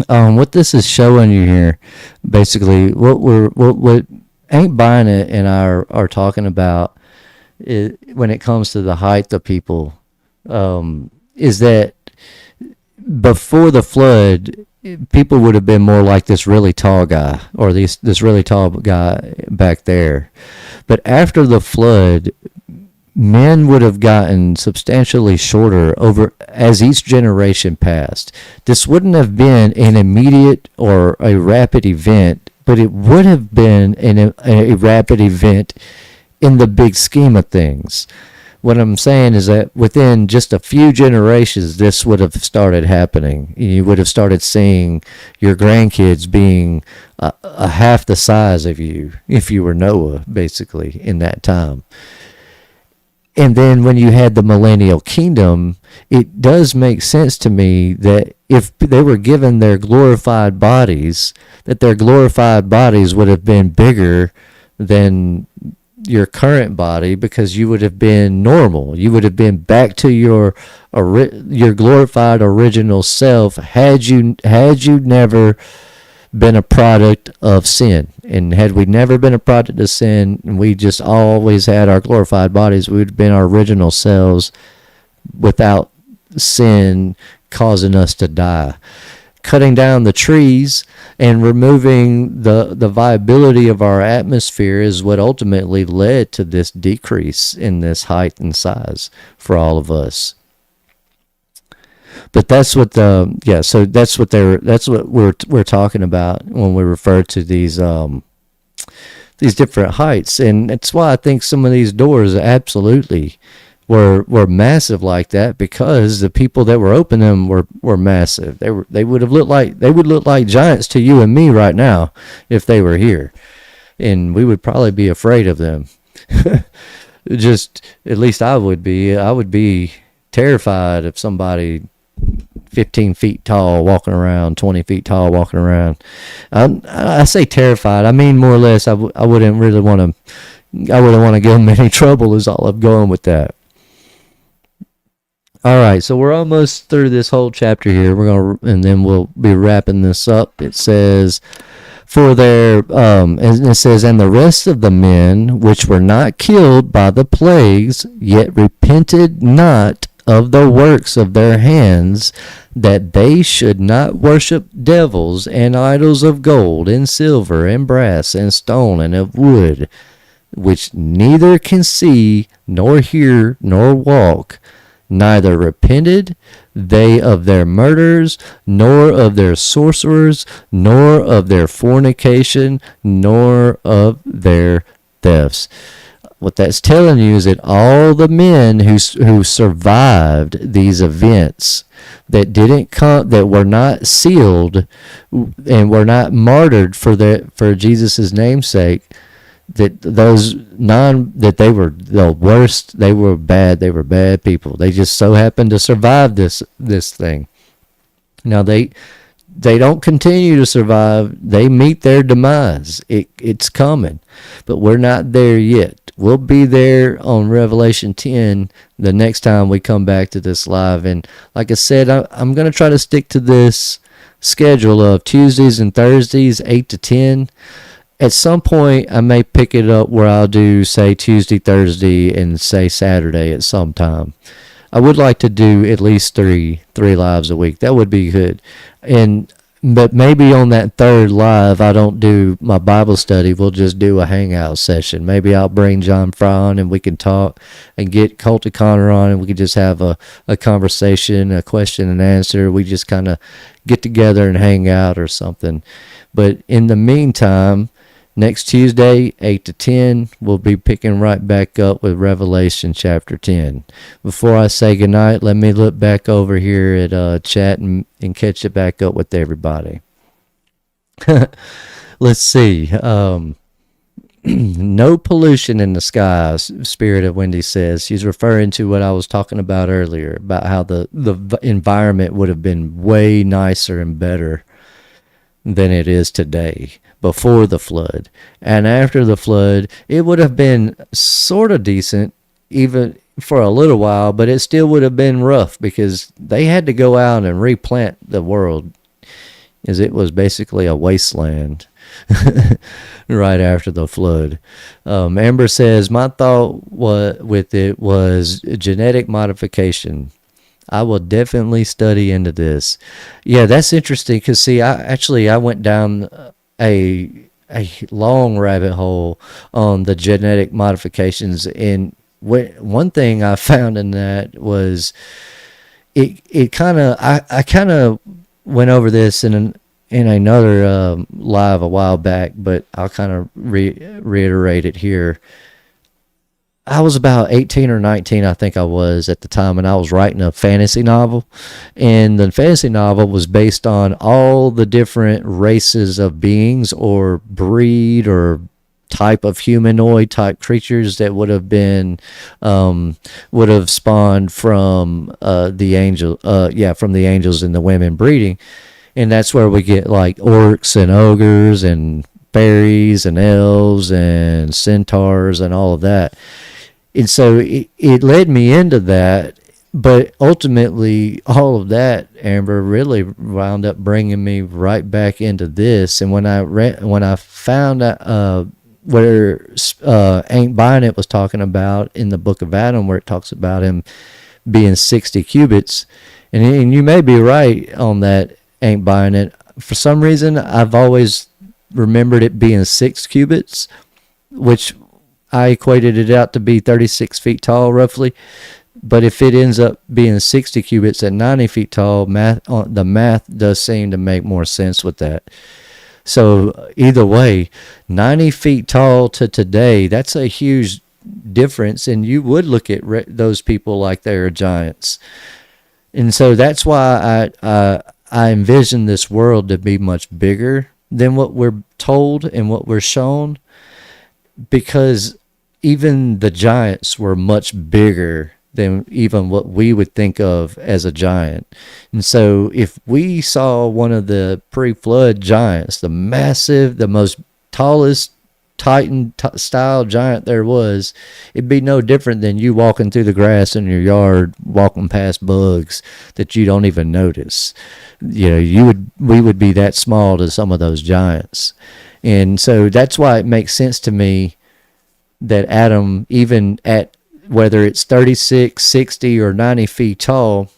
What this is showing you here, basically, what Ain't Buying It and I are talking about when it comes to the height of people, is that before the flood, people would have been more like this really tall guy or this really tall guy back there. But after the flood, men would have gotten substantially shorter as each generation passed. This wouldn't have been an immediate or a rapid event, but it would have been a rapid event in the big scheme of things. What I'm saying is that within just a few generations, this would have started happening. You would have started seeing your grandkids being a half the size of you, if you were Noah, basically, in that time. And then when you had the Millennial Kingdom, it does make sense to me that if they were given their glorified bodies, that their glorified bodies would have been bigger than your current body, because you would have been normal. You would have been back to your glorified original self had you never been a product of sin. And had we never been a product of sin and we just always had our glorified bodies, we would have been our original selves without sin causing us to die. Cutting down the trees and removing the viability of our atmosphere is what ultimately led to this decrease in this height and size for all of us. But that's what so that's what we're talking about when we refer to these different heights. And that's why I think some of these doors absolutely were massive like that, because the people that were opening them were massive. They would look like giants to you and me right now if they were here, and we would probably be afraid of them. Just, at least I would be. I would be terrified of somebody 15 feet tall walking around, 20 feet tall walking around. I say terrified. I mean, more or less, I wouldn't really want to. I wouldn't want to give them any trouble. Is all I'm going with that. All right, so we're almost through this whole chapter here. And then we'll be wrapping this up. It says, For their, and it says, and the rest of the men which were not killed by the plagues, yet repented not of the works of their hands, that they should not worship devils and idols of gold and silver and brass and stone and of wood, which neither can see nor hear nor walk, neither repented they of their murders, nor of their sorcerers, nor of their fornication, nor of their thefts. What that's telling you is that all the men who survived these events, that didn't come, that were not sealed and were not martyred for Jesus' namesake, that that they were the worst, they were bad people. They just so happened to survive this thing. Now they don't continue to survive. They meet their demise. It's coming, but we're not there yet. We'll be there on Revelation 10 the next time we come back to this live. And like I said, I'm going to try to stick to this schedule of Tuesdays and Thursdays, 8 to 10. At some point, I may pick it up where I'll do, say, Tuesday, Thursday, and say Saturday at some time. I would like to do at least three lives a week. That would be good. But maybe on that third live, I don't do my Bible study. We'll just do a hangout session. Maybe I'll bring John Fry on and we can talk, and get Colty Connor on and we can just have a conversation, a question and answer. We just kind of get together and hang out or something. But in the meantime, next Tuesday, 8 to 10, we'll be picking right back up with Revelation chapter 10. Before I say goodnight, let me look back over here at chat and catch it back up with everybody. Let's see. No pollution in the sky, Spirit of Wendy says. She's referring to what I was talking about earlier, about how the environment would have been way nicer and better than it is today, before the flood. And after the flood, it would have been sort of decent, even for a little while, but it still would have been rough because they had to go out and replant the world, as it was basically a wasteland right after the flood. Amber says, my thought with it was genetic modification. I will definitely study into this. Yeah, that's interesting because, see, I went down a long rabbit hole on the genetic modifications, and one thing I found in that was it kind of I kind of went over this in another live a while back, but I'll kind of reiterate it here. I was about 18 or 19, I think I was at the time, and I was writing a fantasy novel. And the fantasy novel was based on all the different races of beings or breed or type of humanoid type creatures that would have been, would have spawned from the angels and the women breeding. And that's where we get like orcs and ogres and fairies and elves and centaurs and all of that. And so it led me into that, but ultimately all of that, Amber, really wound up bringing me right back into this. And when I found out where Ain't Buying It was talking about in the Book of Adam, where it talks about him being 60 cubits, and you may be right on that, Ain't Buying It. For some reason, I've always remembered it being 6 cubits, which I equated it out to be 36 feet tall, roughly. But if it ends up being 60 cubits at 90 feet tall, the math does seem to make more sense with that. So either way, 90 feet tall to today, that's a huge difference. And you would look at those people like they're giants. And so that's why I envision this world to be much bigger than what we're told and what we're shown, because even the giants were much bigger than even what we would think of as a giant. And so if we saw one of the pre-flood giants, the massive, the most tallest Titan style giant there was, it'd be no different than you walking through the grass in your yard, walking past bugs that you don't even notice. We would be that small to some of those giants. And so that's why it makes sense to me that Adam, even at whether it's 36, 60, or 90 feet tall,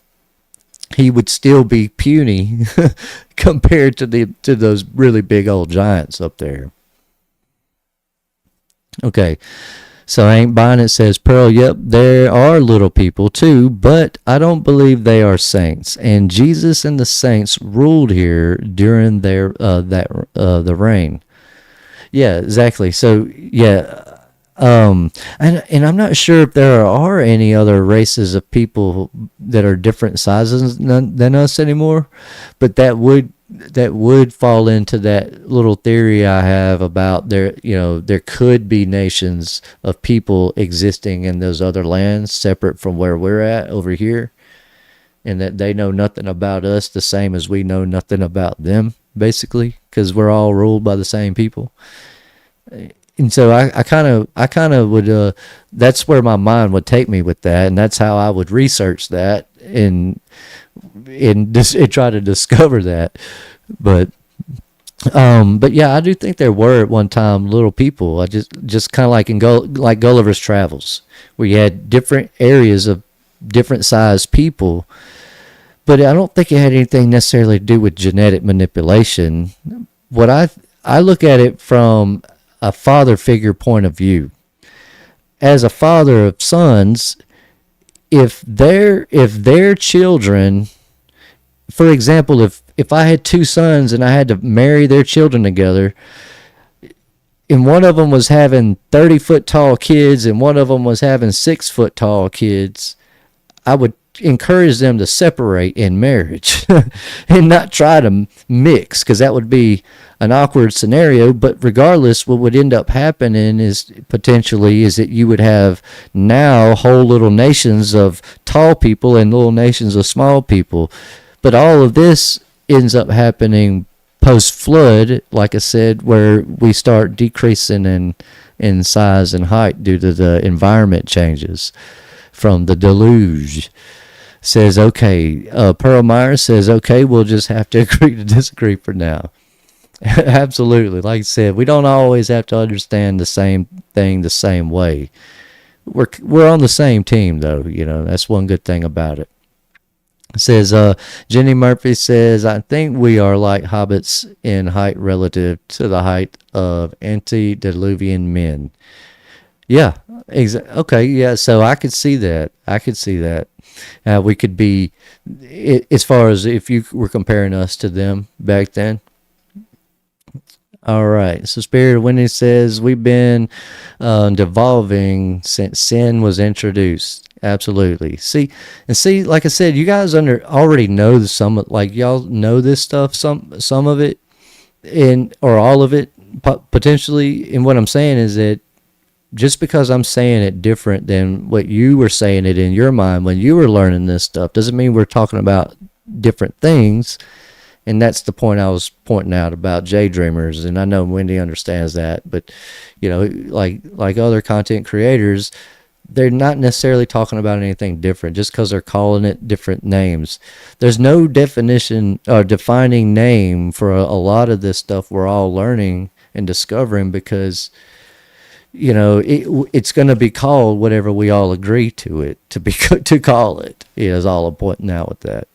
he would still be puny compared to those really big old giants up there. Okay, so I ain't buying it, says Pearl. Yep, there are little people too, but I don't believe they are saints. And Jesus and the saints ruled here during the reign. Yeah, exactly. So yeah. And I'm not sure if there are any other races of people that are different sizes than us anymore, but that would fall into that little theory I have about there could be nations of people existing in those other lands separate from where we're at over here, and that they know nothing about us the same as we know nothing about them, basically, because we're all ruled by the same people. And so I kind of would, that's where my mind would take me with that, and that's how I would research that and try to discover that. But yeah, I do think there were at one time little people. I just kind of like like Gulliver's Travels, where you had different areas of different sized people. But I don't think it had anything necessarily to do with genetic manipulation. What I look at it from a father figure point of view. As a father of sons, if their children, for example, if I had two sons and I had to marry their children together, and one of them was having 30-foot tall kids and one of them was having 6-foot tall kids, I would encourage them to separate in marriage and not try to mix, because that would be an awkward scenario. But regardless, what would end up happening is that you would have now whole little nations of tall people and little nations of small people. But all of this ends up happening post-flood, like I said, where we start decreasing in size and height due to the environment changes from the deluge. Says, okay, Pearl Myers says, okay, we'll just have to agree to disagree for now. Absolutely. Like I said, we don't always have to understand the same thing the same way. We're on the same team, though. That's one good thing about it. It says, Jenny Murphy says, I think we are like hobbits in height relative to the height of antediluvian men. Yeah, okay, yeah, so I could see that. We could be, as far as if you were comparing us to them back then. All right, so Spirit of Winnie says, we've been devolving since sin was introduced. Absolutely. See, like I said, you guys already know y'all know this stuff, some of it, or all of it, potentially. And what I'm saying is that just because I'm saying it different than what you were saying it in your mind when you were learning this stuff doesn't mean we're talking about different things. And that's the point I was pointing out about J-Dreamers. And I know Wendy understands that, but like other content creators, they're not necessarily talking about anything different just because they're calling it different names. There's no definition or defining name for a lot of this stuff we're all learning and discovering, because it's going to be called whatever we all agree to call it. Is all I'm pointing out with that.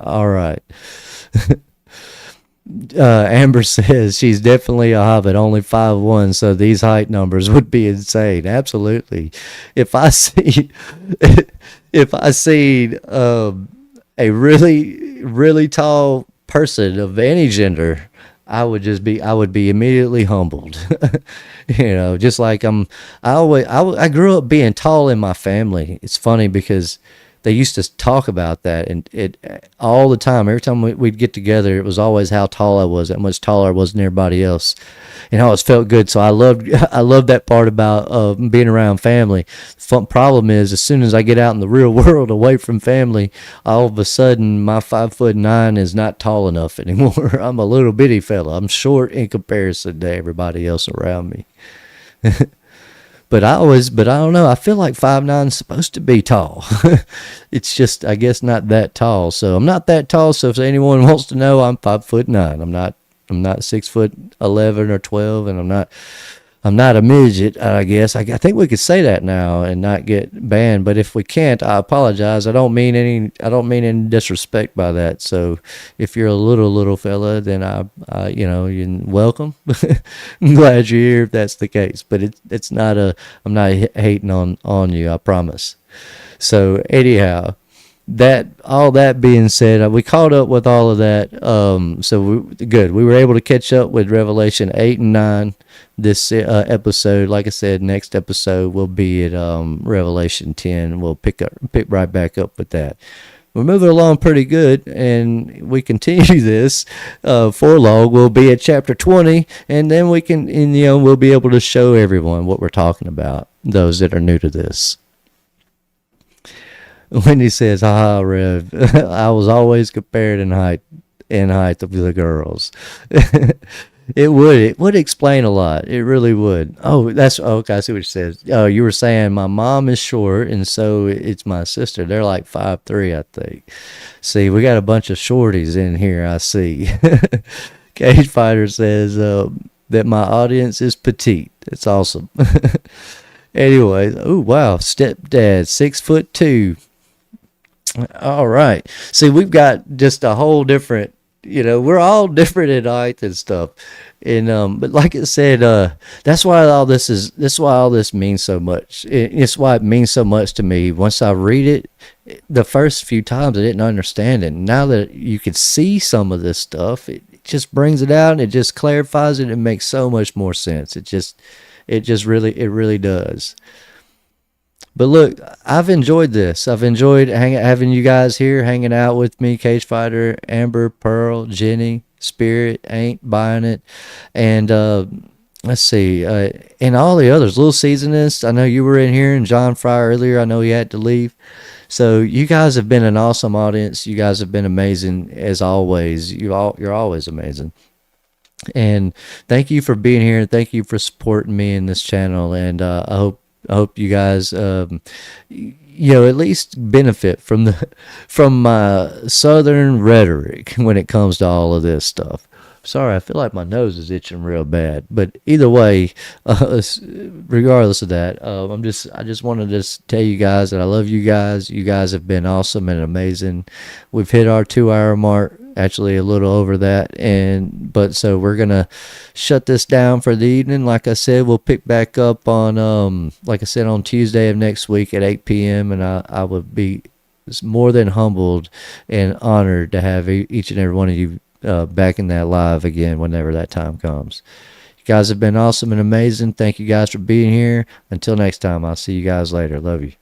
All right. Amber says she's definitely a hobbit, only 5'1", so these height numbers would be insane. Absolutely. If I see a really, really tall person of any gender, I would be immediately humbled. Just like I grew up being tall in my family. It's funny because they used to talk about that, and it all the time. Every time we'd get together, it was always how tall I was, how much taller I was than everybody else, and how it felt good. So I loved I loved that part about being around family. Fun problem is, as soon as I get out in the real world, away from family, all of a sudden my 5'9" is not tall enough anymore. I'm a little bitty fella. I'm short in comparison to everybody else around me. But I don't know. I feel like 5'9" is supposed to be tall. It's just, I guess, not that tall. So I'm not that tall. So if anyone wants to know, I'm 5'9". I'm not 6'11" or 12, and I'm not a midget, I guess. I think we could say that now and not get banned. But if we can't, I apologize. I don't mean any disrespect by that. So if you're a little fella, then you're welcome. I'm glad you're here if that's the case. But it's not I'm not hating on you, I promise. So anyhow, all that being said, we caught up with all of that. Good. We were able to catch up with Revelation 8 and 9 this episode. Like I said, next episode will be at Revelation 10. We'll pick right back up with that. We're moving along pretty good, and we continue this for long. We'll be at chapter 20, and then we'll be able to show everyone what we're talking about, those that are new to this. When he says, Rev, I was always compared in height of the girls. It would explain a lot. It really would. Okay, I see what you said. Oh, you were saying my mom is short, and so it's my sister. They're like 5'3", I think. See, we got a bunch of shorties in here, I see. Cage Fighter says that my audience is petite. It's awesome. Anyway, oh wow, stepdad, 6'2". All right. See, we've got just a whole different, we're all different in height and stuff. And, but like I said, that's why all this means so much. It's why it means so much to me. Once I read it, the first few times I didn't understand it. Now that you can see some of this stuff, it just brings it out and it just clarifies it. It makes so much more sense. It really does. But look, I've enjoyed this. I've enjoyed having you guys here, hanging out with me, Cage Fighter, Amber, Pearl, Jenny, Spirit, Ain't Buying It, and let's see, and all the others, Little Seasonist. I know you were in here, and John Fry earlier. I know he had to leave. So you guys have been an awesome audience. You guys have been amazing as always. You're always amazing. And thank you for being here. Thank you for supporting me in this channel. And I hope you guys, at least benefit from my southern rhetoric when it comes to all of this stuff. Sorry, I feel like my nose is itching real bad. But either way, regardless of that, I just wanted to tell you guys that I love you guys. You guys have been awesome and amazing. We've hit our 2-hour mark. Actually a little over that, but so we're gonna shut this down for the evening. Like I said, we'll pick back up on on Tuesday of next week at 8 p.m. and I would be more than humbled and honored to have each and every one of you back in that live again whenever that time comes. You guys have been awesome and amazing. Thank you guys for being here. Until next time, I'll see you guys later. Love you.